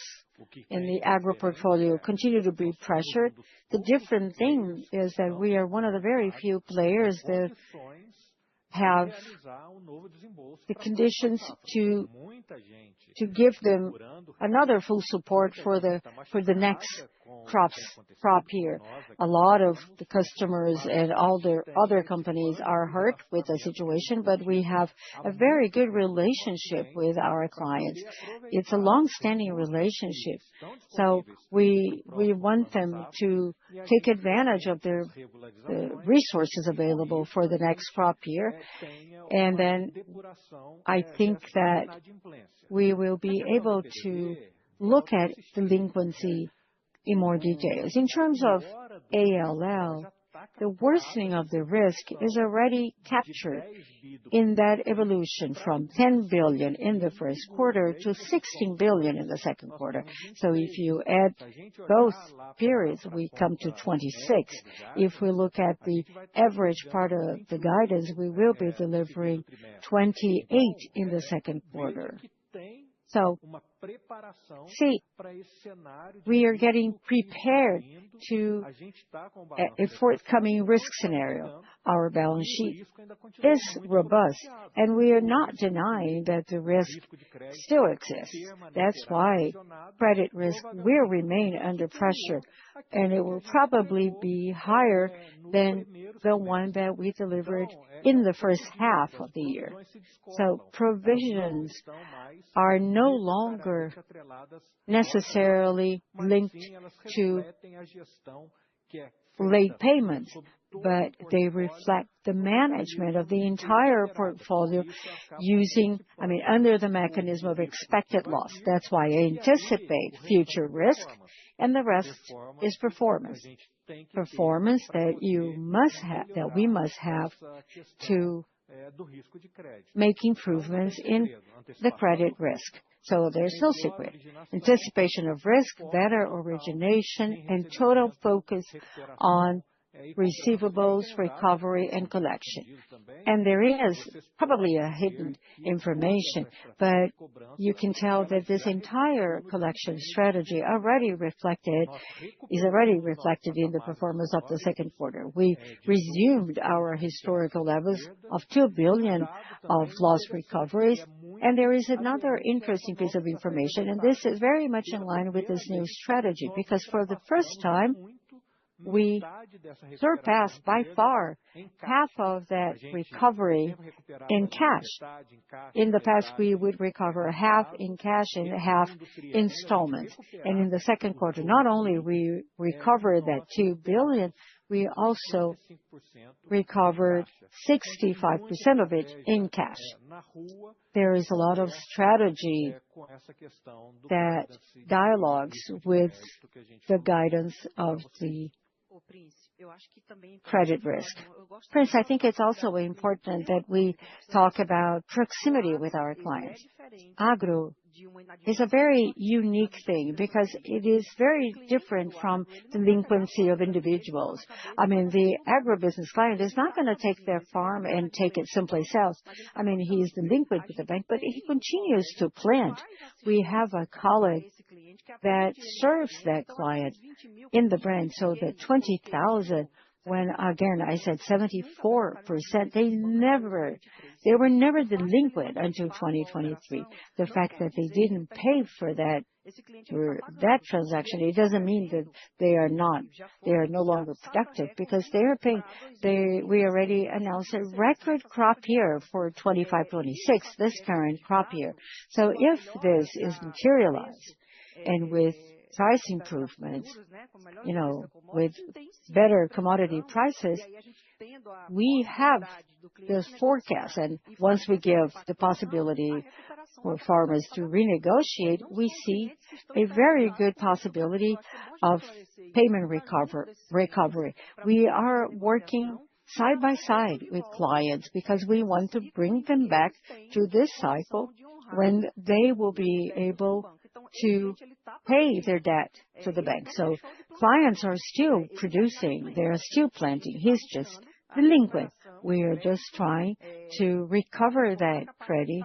A: in the agro portfolio continue to be pressured. The different thing is that we are one of the very few players that have the conditions to give them another full support for the next crop year. A lot of the customers and all the other companies are hurt with the situation, but we have a very good relationship with our clients. It's a long-standing relationship. So we want them to take advantage of the resources available for the next crop year. And then I think that we will be able to look at delinquency in more details. In terms of ALL, the worsening of the risk is already captured in that evolution from 10 billion in the first quarter to 16 billion in the second quarter. So if you add both periods, we come to 26. If we look at the average part of the guidance, we will be delivering 28 in the second quarter. So, see, we are getting prepared to a forthcoming risk scenario. Our balance sheet is robust, and we are not denying that the risk still exists. That's why credit risk will remain under pressure, and it will probably be higher than the one that we delivered in the first half of the year. So provisions are no longer necessarily linked to late payments, but they reflect the management of the entire portfolio under the mechanism of expected loss. That's why I anticipate future risk, and the rest is performance. Performance that we must have to make improvements in the credit risk. So there's no secret. Anticipation of risk, better origination, and total focus on receivables, recovery, and collection. And there is probably a hidden information, but you can tell that this entire collection strategy is already reflected in the performance of the second quarter. We resumed our historical levels of 2 billion of loss recoveries, and there is another interesting piece of information, and this is very much in line with this new strategy, because for the first time, we surpassed by far half of that recovery in cash. In the past, we would recover half in cash and half installments. And in the second quarter, not only we recovered that 2 billion, we also recovered 65% of it in cash. There is a lot of strategy that dialogues with the guidance of the credit risk. Prince, I think it's also important that we talk about proximity with our clients. Agro is a very unique thing because it is very different from delinquency of individuals. I mean, the agribusiness client is not going to take their farm and take it someplace else. I mean, he is delinquent with the bank, but he continues to plant. We have a colleague that serves that client in the branch, so the 20,000, when again I said 74%, they were never delinquent until 2023. The fact that they didn't pay for that transaction, it doesn't mean that they are no longer productive because they are paying. We already announced a record crop year for 25-26, this current crop year. So if this is materialized and with price improvements, with better commodity prices, we have this forecast. And once we give the possibility for farmers to renegotiate, we see a very good possibility of payment recovery. We are working side by side with clients because we want to bring them back to this cycle when they will be able to pay their debt to the bank. So clients are still producing, they are still planting. He's just delinquent. We are just trying to recover that credit,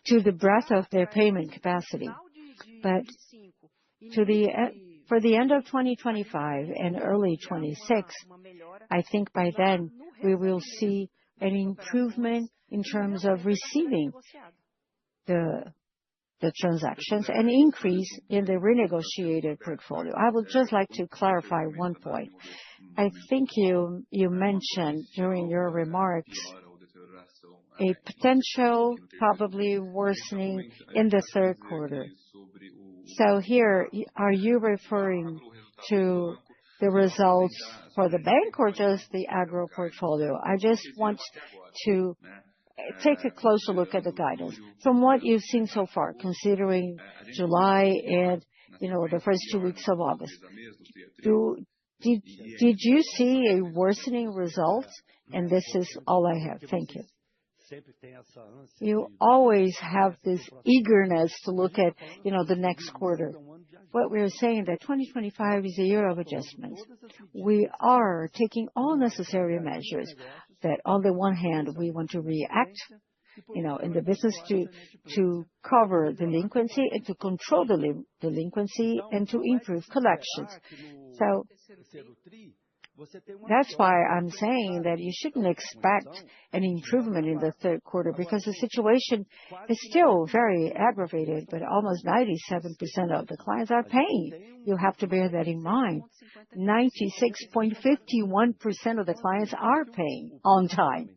A: to the breadth of their payment capacity. But for the end of 2025 and early 26, I think by then we will see an improvement in terms of receiving the transactions and increase in the renegotiated portfolio. I would just like to clarify one point. I think you mentioned during your remarks a potential probably worsening in the third quarter. So here, are you referring to the results for the bank or just the agro portfolio? I just want to take a closer look at the guidance. From what you've seen so far, considering July and the first 2 weeks of August, did you see a worsening result? And this is all I have. Thank you. You always have this eagerness to look at, the next quarter. What we're saying that 2025 is a year of adjustments. We are taking all necessary measures that on the one hand, we want to react, in the business to cover delinquency and to control delinquency and to improve collections. So that's why I'm saying that you shouldn't expect an improvement in the third quarter because the situation is still very aggravated, but almost 97% of the clients are paying. You have to bear that in mind. 96.51% of the clients are paying on time.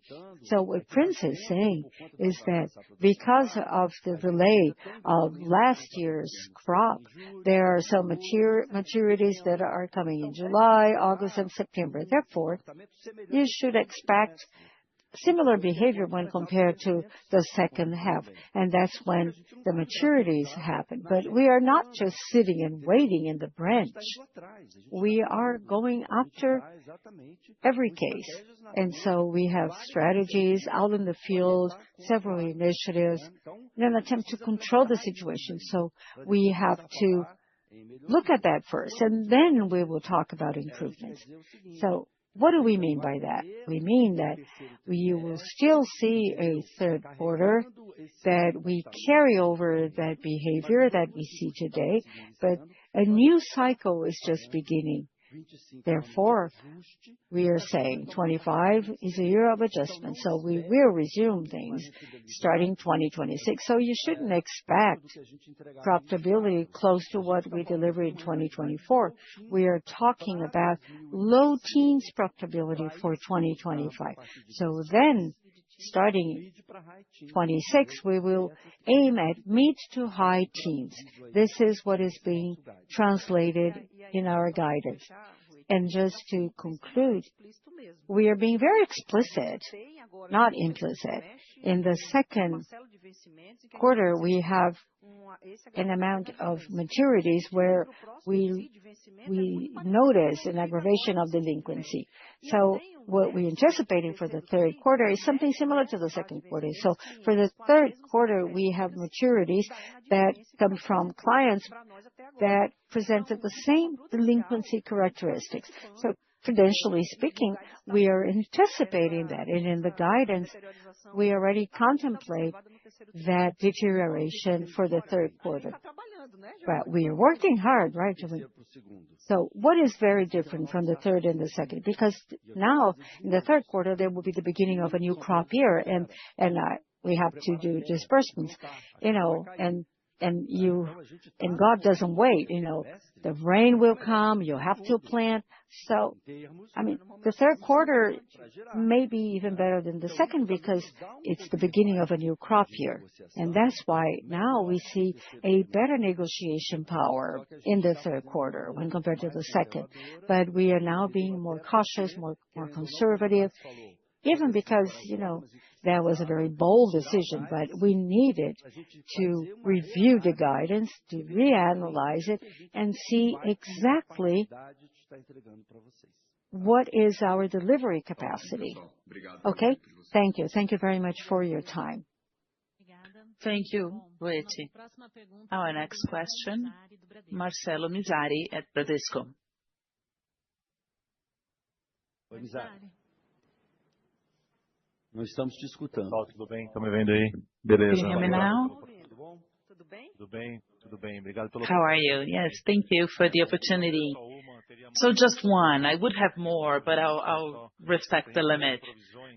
A: So what Prince is saying is that because of the delay of last year's crop, there are some maturities that are coming in July, August, and September. Therefore, you should expect similar behavior when compared to the second half, and that's when the maturities happen. But we are not just sitting and waiting in the branch. We are going after every case. And so we have strategies out in the field, several initiatives, in an attempt to control the situation. So we have to look at that first, and then we will talk about improvements. So what do we mean by that? We mean that we will still see a third quarter, that we carry over that behavior that we see today, but a new cycle is just beginning. Therefore, we are saying 25 is a year of adjustment, so we will resume things starting 2026. So you shouldn't expect profitability close to what we delivered in 2024. We are talking about low teens profitability for 2025. So then, starting 26, we will aim at mid to high teens. This is what is being translated in our guidance. Just to conclude, we are being very explicit, not implicit. In the second quarter, we have an amount of maturities where we notice an aggravation of delinquency. What we're anticipating for the third quarter is something similar to the second quarter. For the third quarter, we have maturities that come from clients that presented the same delinquency characteristics. Prudentially speaking, we are anticipating that, and in the guidance, we already contemplate that deterioration for the third quarter. We are working hard, right? What is very different from the third and the second? Because now, in the third quarter, there will be the beginning of a new crop year, and we have to do disbursements, and God doesn't wait, the rain will come, you have to plant. The third quarter may be even better than the second because it's the beginning of a new crop year. That's why now we see a better negotiation power in the third quarter when compared to the second. We are now being more cautious, more conservative, even because, that was a very bold decision, but we needed to review the guidance, to reanalyze it, and see exactly what is our delivery capacity. Okay? Thank you. Thank you very much for your time.
B: Thank you, Ruete. Our next question, Marcelo Mizrahi at Bradesco.
E: Nós estamos te escutando. Tudo bem? Estão me vendo aí? Beleza.
B: Can you hear me now?
E: Tudo bem. Obrigado pelo.
B: How are you? Yes, thank you for the opportunity. Just one. I would have more, but I'll respect the limit.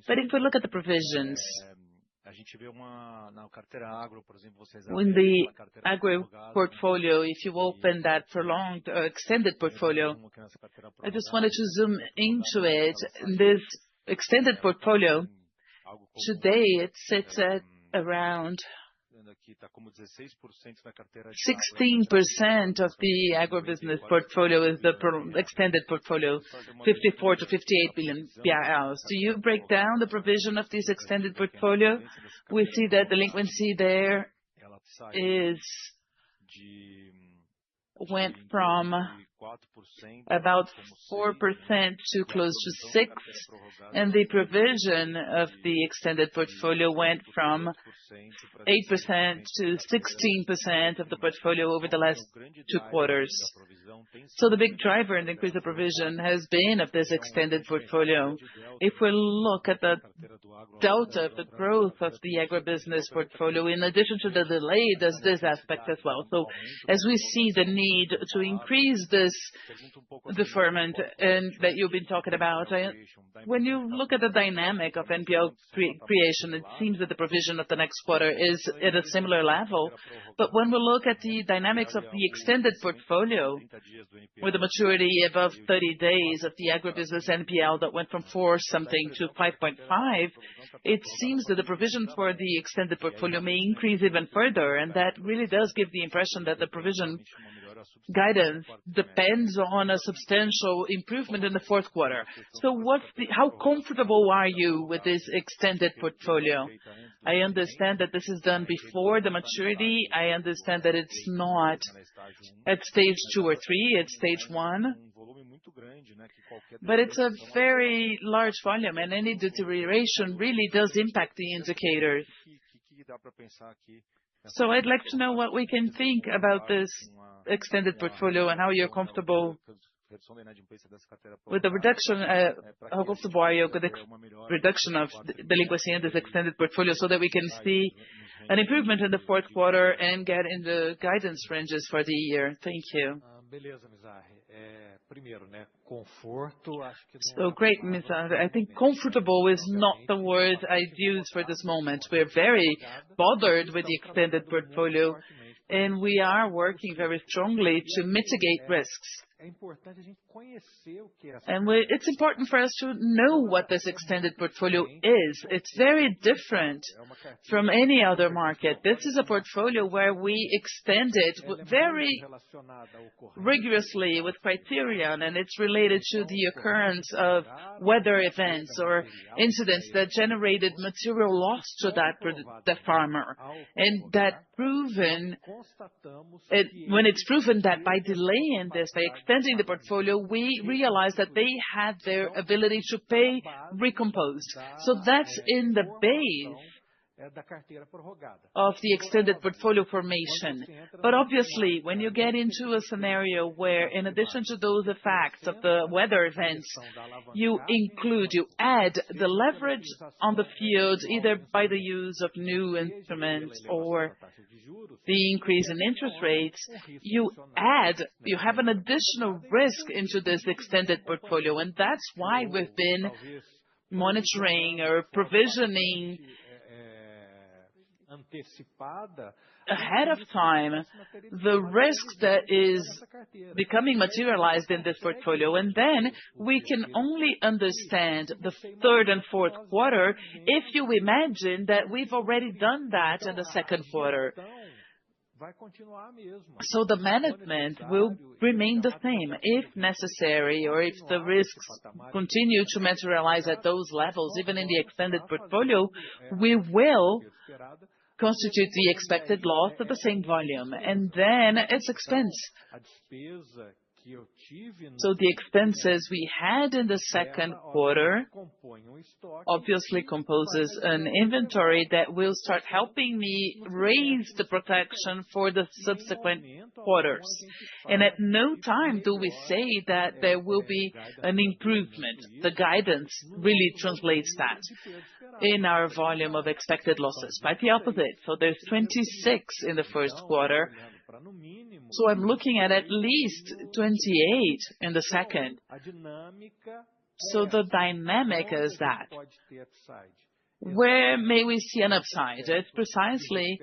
B: If we look at the provisions, in the agro portfolio, if you open that prolonged or extended portfolio, I just wanted to zoom into it. This extended portfolio, today it sits at around 16% of the agribusiness portfolio is the extended portfolio, 54 to 58 billion BRL. Do you break down the provision of this extended portfolio? We see that delinquency there went from about 4% to close to 6%, and the provision of the extended portfolio went from 8% to 16% of the portfolio over the last 2 quarters. The big driver in the increase of provision has been of this extended portfolio. If we look at the delta of the growth of the agribusiness portfolio, in addition to the delay, there's this aspect as well. As we see the need to increase this deferment and that you've been talking about, when you look at the dynamic of NPL creation, it seems that the provision of the next quarter is at a similar level. When we look at the dynamics of the extended portfolio, with the maturity above 30 days of the agribusiness NPL that went from 4 something to 5.5, it seems that the provision for the extended portfolio may increase even further, and that really does give the impression that the provision guidance depends on a substantial improvement in the fourth quarter. How comfortable are you with this extended portfolio? I understand that this is done before the maturity. I understand that it's not at stage 2 or 3, it's stage 1. But it's a very large volume, and any deterioration really does impact the indicators. I'd like to know what we can think about this extended portfolio and how you're comfortable with the reduction, how comfortable are you with the reduction of delinquency in this extended portfolio so that we can see an improvement in the fourth quarter and get in the guidance ranges for the year. Thank you. Great, Mizrahi. I think comfortable is not the word I'd use for this moment. We're very bothered with the extended portfolio, and we are working very strongly to mitigate risks. It's important for us to know what this extended portfolio is. It's very different from any other market. This is a portfolio where we extend it very rigorously with criterion, and it's related to the occurrence of weather events or incidents that generated material loss to the farmer. And when it's proven that by delaying this, by extending the portfolio, we realized that they had their ability to pay recomposed. So that's in the base of the extended portfolio formation. But obviously, when you get into a scenario where, in addition to those effects of the weather events, you add the leverage on the field, either by the use of new instruments or the increase in interest rates, you have an additional risk into this extended portfolio. And that's why we've been monitoring or provisioning ahead of time the risk that is becoming materialized in this portfolio. And then we can only understand the third and fourth quarter if you imagine that we've already done that in the second quarter. So the management will remain the same if necessary, or if the risks continue to materialize at those levels, even in the extended portfolio, we will constitute the expected loss at the same volume, and then it's expense. So the expenses we had in the second quarter obviously composes an inventory that will start helping me raise the protection for the subsequent quarters. And at no time do we say that there will be an improvement. The guidance really translates that in our volume of expected losses. Quite the opposite. So there's 26 in the first quarter. So I'm looking at least 28 in the second. So the dynamic is that. Where may we see an upside? It's precisely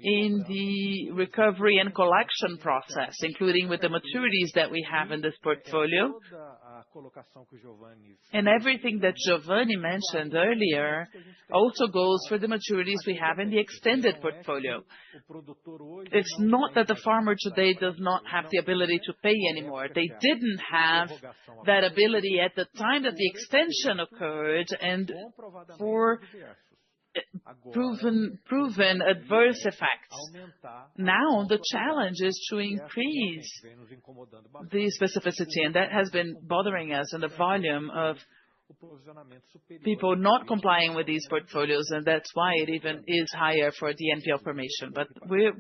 B: in the recovery and collection process, including with the maturities that we have in this portfolio. And everything that Giovanni mentioned earlier also goes for the maturities we have in the extended portfolio. It's not that the farmer today does not have the ability to pay anymore. They didn't have that ability at the time that the extension occurred, and for proven adverse effects. Now the challenge is to increase the specificity, and that has been bothering us in the volume of people not complying with these portfolios, and that's why it even is higher for the NPL formation. But we're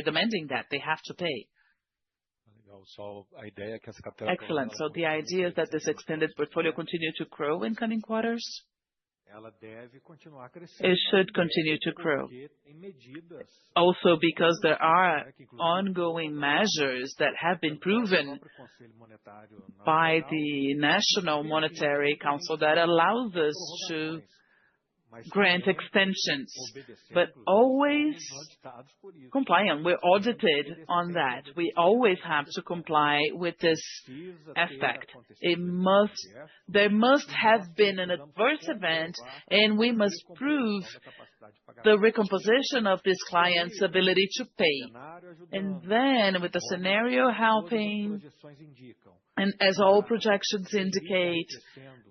B: demanding that they have to pay. Excellent. So the idea is that this extended portfolio continue to grow in coming quarters? It should continue to grow. Also because there are ongoing measures that have been proven by the National Monetary Council that allows us to grant extensions, but always compliant. We're audited on that. We always have to comply with this aspect. There must have been an adverse event, and we must prove the recomposition of this client's ability to pay. And then with the scenario helping, and as all projections indicate,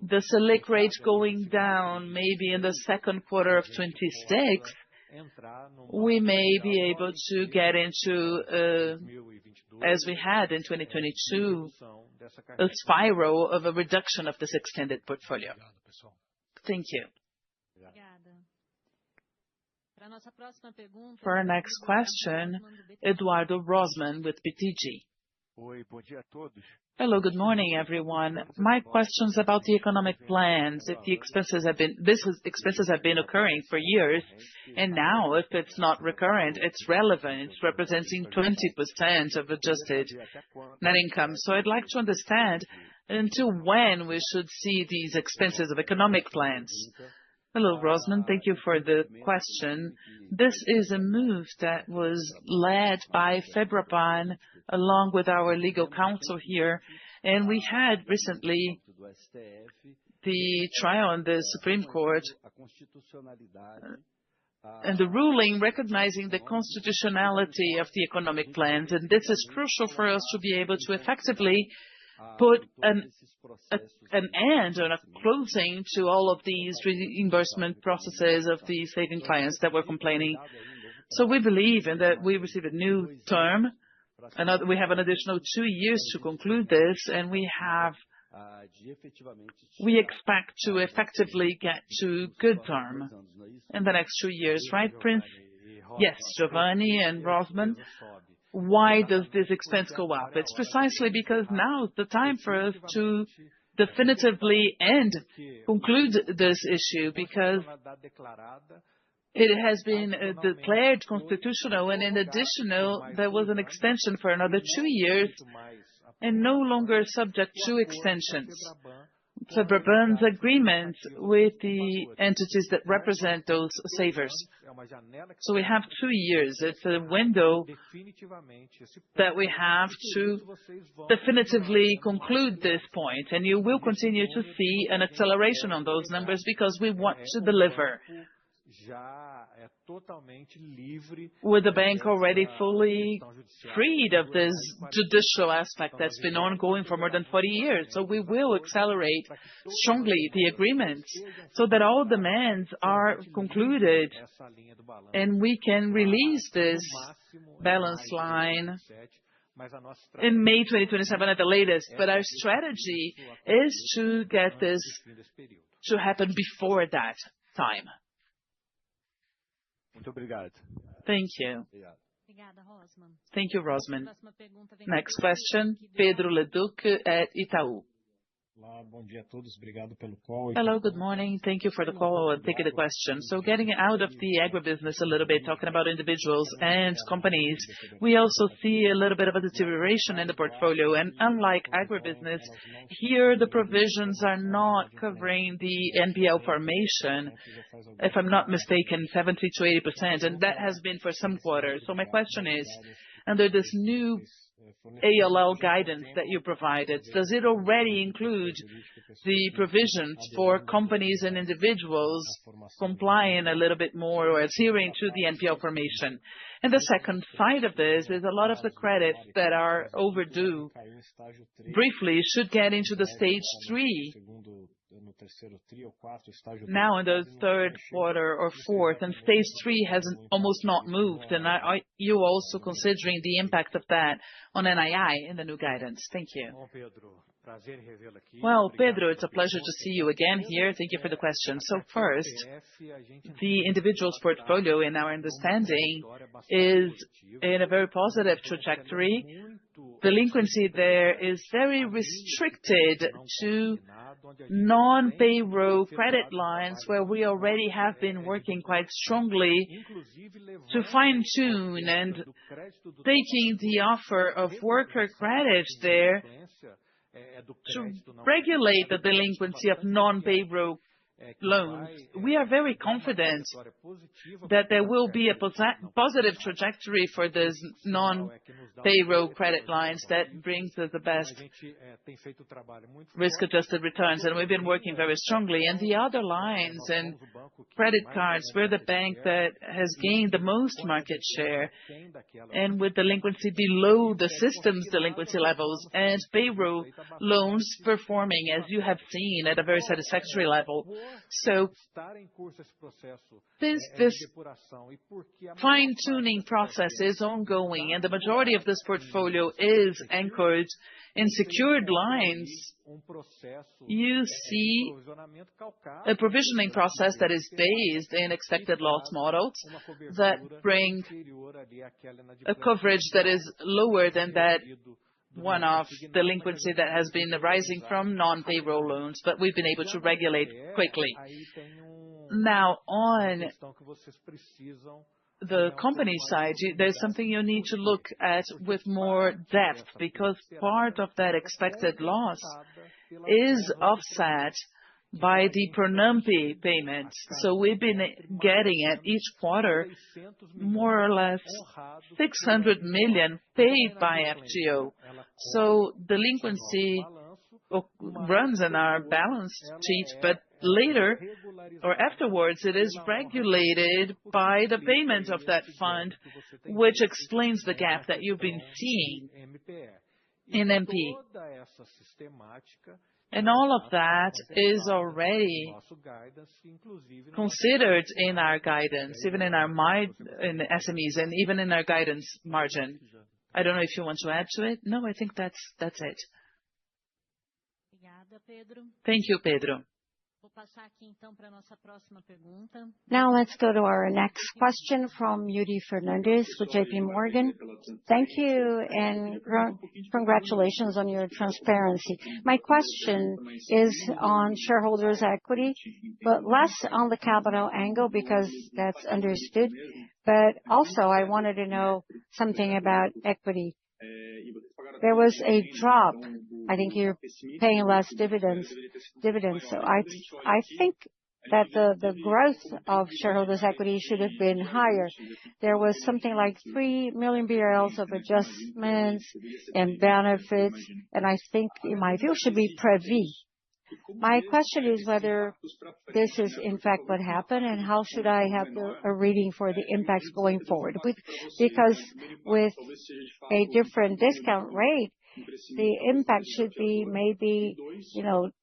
B: the Selic rate going down maybe in the second quarter of 26, we may be able to get into, as we had in 2022, a spiral of a reduction of this extended portfolio. Thank you. For our next question, Eduardo Rosman with BTG. Hello, good morning, everyone. My question's about the economic plans. If the expenses have been occurring for years, and now if it's not recurrent, it's relevant, representing 20% of adjusted net income. So I'd like to understand until when we should see these expenses of economic plans. Hello, Rosman. Thank you for the question. This is a move that was led by Febraban along with our legal counsel here. And we had recently the trial in the Supreme Court and the ruling recognizing the constitutionality of the economic plans. And this is crucial for us to be able to effectively put an end or a closing to all of these reimbursement processes of the saving clients that were complaining. So we believe in that we receive a new term. We have an additional 2 years to conclude this, and we expect to effectively get to good term in the next 2 years, right, Prince? Yes, Giovanni and Rosman. Why does this expense go up? It's precisely because now is the time for us to definitively conclude this issue, because it has been declared constitutional, and in addition, there was an extension for another 2 years and no longer subject to extensions. Febraban's agreement with the entities that represent those savers. So we have 2 years. It's a window that we have to definitively conclude this point, and you will continue to see an acceleration on those numbers because we want to deliver. With the bank already fully freed of this judicial aspect that's been ongoing for more than 40 years. So we will accelerate strongly the agreements so that all demands are concluded and we can release this balance line in May 2027 at the latest. But our strategy is to get this to happen before that time. Thank you. Thank you, Rosman. Next question, Pedro Leduc at Itaú. Hello, good morning. Thank you for the call and taking the question. So getting out of the agribusiness a little bit, talking about individuals and companies, we also see a little bit of a deterioration in the portfolio. And unlike agribusiness, here the provisions are not covering the NPL formation, if I'm not mistaken, 70 to 80%, and that has been for some quarters. So my question is, under this new ALL guidance that you provided, does it already include the provisions for companies and individuals complying a little bit more or adhering to the NPL formation? And the second side of this is a lot of the credits that are overdue briefly should get into the stage 3 now in the third quarter or fourth, and stage 3 has almost not moved. And are you also considering the impact of that on NII in the new guidance? Thank you. Well, Pedro, it's a pleasure to see you again here. Thank you for the question. So first, the individual's portfolio, in our understanding, is in a very positive trajectory. Delinquency there is very restricted to non-payroll credit lines, where we already have been working quite strongly to fine-tune and taking the offer of worker credit there to regulate the delinquency of non-payroll loans. We are very confident that there will be a positive trajectory for these non-payroll credit lines that brings us the best risk-adjusted returns, and we've been working very strongly. And the other lines and credit cards, we're the bank that has gained the most market share, and with delinquency below the system's delinquency levels, and payroll loans performing, as you have seen, at a very satisfactory level. So this fine-tuning process is ongoing, and the majority of this portfolio is anchored in secured lines. You see a provisioning process that is based in expected loss models that bring a coverage that is lower than that one-off delinquency that has been arising from non-payroll loans, but we've been able to regulate quickly. Now, on the company side, there's something you need to look at with more depth, because part of that expected loss is offset by the Pronampe payments. So we've been getting at each quarter more or less 600 million paid by FGO. So delinquency runs in our balance sheet, but later or afterwards it is regulated by the payment of that fund, which explains the gap that you've been seeing in MP. And all of that is already considered in our guidance, even in our in the SMEs and even in our guidance margin. I don't know if you want to add to it. No, I think that's it. Thank you, Pedro.
A: Now let's go to our next question from Yuri Fernandes with JP Morgan. Thank you and congratulations on your transparency. My question is on shareholders' equity, but less on the capital angle because that's understood. But also I wanted to know something about equity. There was a drop. I think you're paying less dividends. So I think that the growth of shareholders' equity should have been higher. There was something like 3 million BRL of adjustments and benefits, and I think, in my view, should be Previ. My question is whether this is in fact what happened, and how should I have a reading for the impacts going forward? Because with a different discount rate, the impact should be maybe,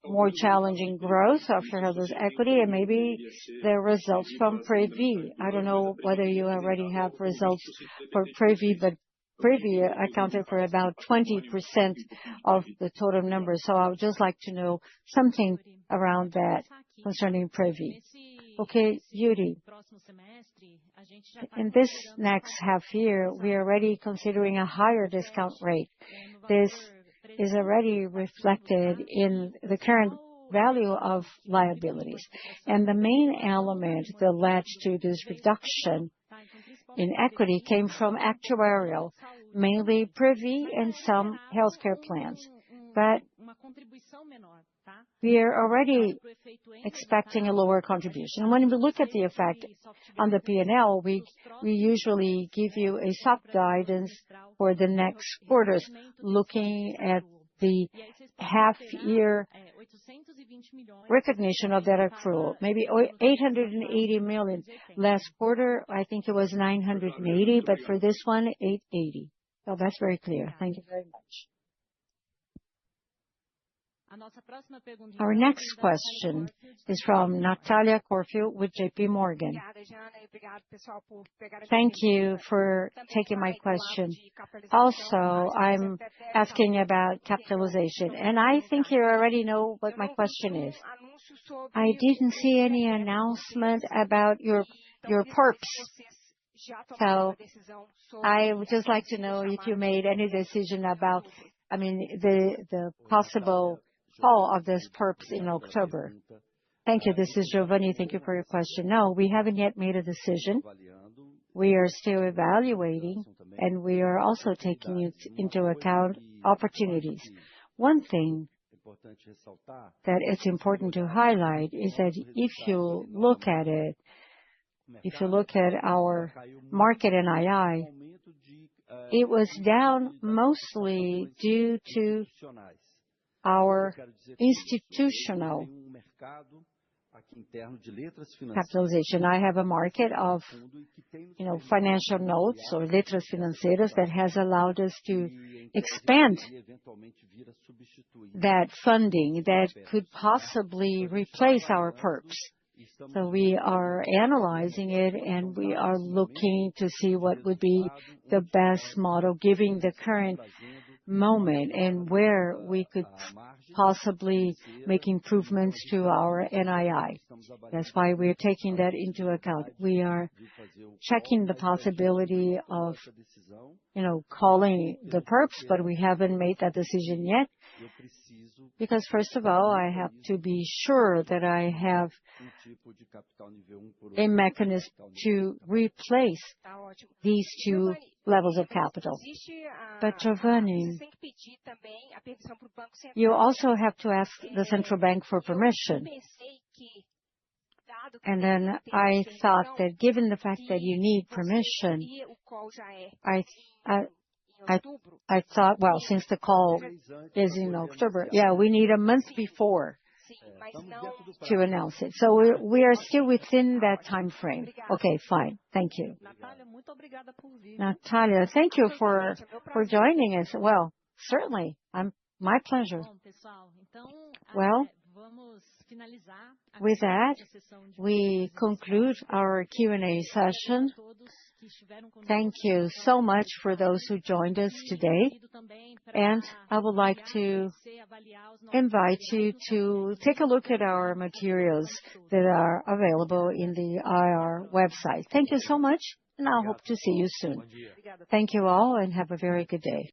A: more challenging growth of shareholders' equity and maybe the results from Previ. I don't know whether you already have results for Previ, but Previ accounted for about 20% of the total number. So I would just like to know something around that concerning Previ. Okay, Yuri. In this next half year, we are already considering a higher discount rate. This is already reflected in the current value of liabilities. And the main element that led to this reduction in equity came from actuarial, mainly Previ and some healthcare plans. But we are already expecting a lower contribution. When we look at the effect on the P&L, we usually give you a soft guidance for the next quarters, looking at the half-year recognition of that accrual. Maybe 880 million. Last quarter, I think it was 980, but for this one, 880. So that's very clear. Thank you very much. Our next question is from Natalia Corfield with JP Morgan. Thank you for taking my question. Also, I'm asking about capitalization, and I think you already know what my question is. I didn't see any announcement about your perps. So I would just like to know if you made any decision about, the possible fall of this perps in October. Thank you. This is Giovanni. Thank you for your question. No, we haven't yet made a decision. We are still evaluating, and we are also taking into account opportunities. One thing that it's important to highlight is that if you look at it, if you look at our market NII, it was down mostly due to our institutional capitalization. I have a market of, financial notes or letras financeiras that has allowed us to expand that funding that could possibly replace our perps. So we are analyzing it, and we are looking to see what would be the best model given the current moment and where we could possibly make improvements to our NII. That's why we're taking that into account. We are checking the possibility of, calling the perps, but we haven't made that decision yet. Because first of all, I have to be sure that I have a mechanism to replace these two levels of capital. But Giovanni, you also have to ask the central bank for permission. And then I thought that given the fact that you need permission, I thought, well, since the call is in October, yeah, we need a month before to announce it. So we are still within that time frame. Okay, fine. Thank you. Natalia, thank you for joining us. Well, certainly, my pleasure. Well, with that, we conclude our Q&A session. Thank you so much for those who joined us today. And I would like to invite you to take a look at our materials that are available in the IR website. Thank you so much, and I hope to see you soon. Thank you all, and have a very good day.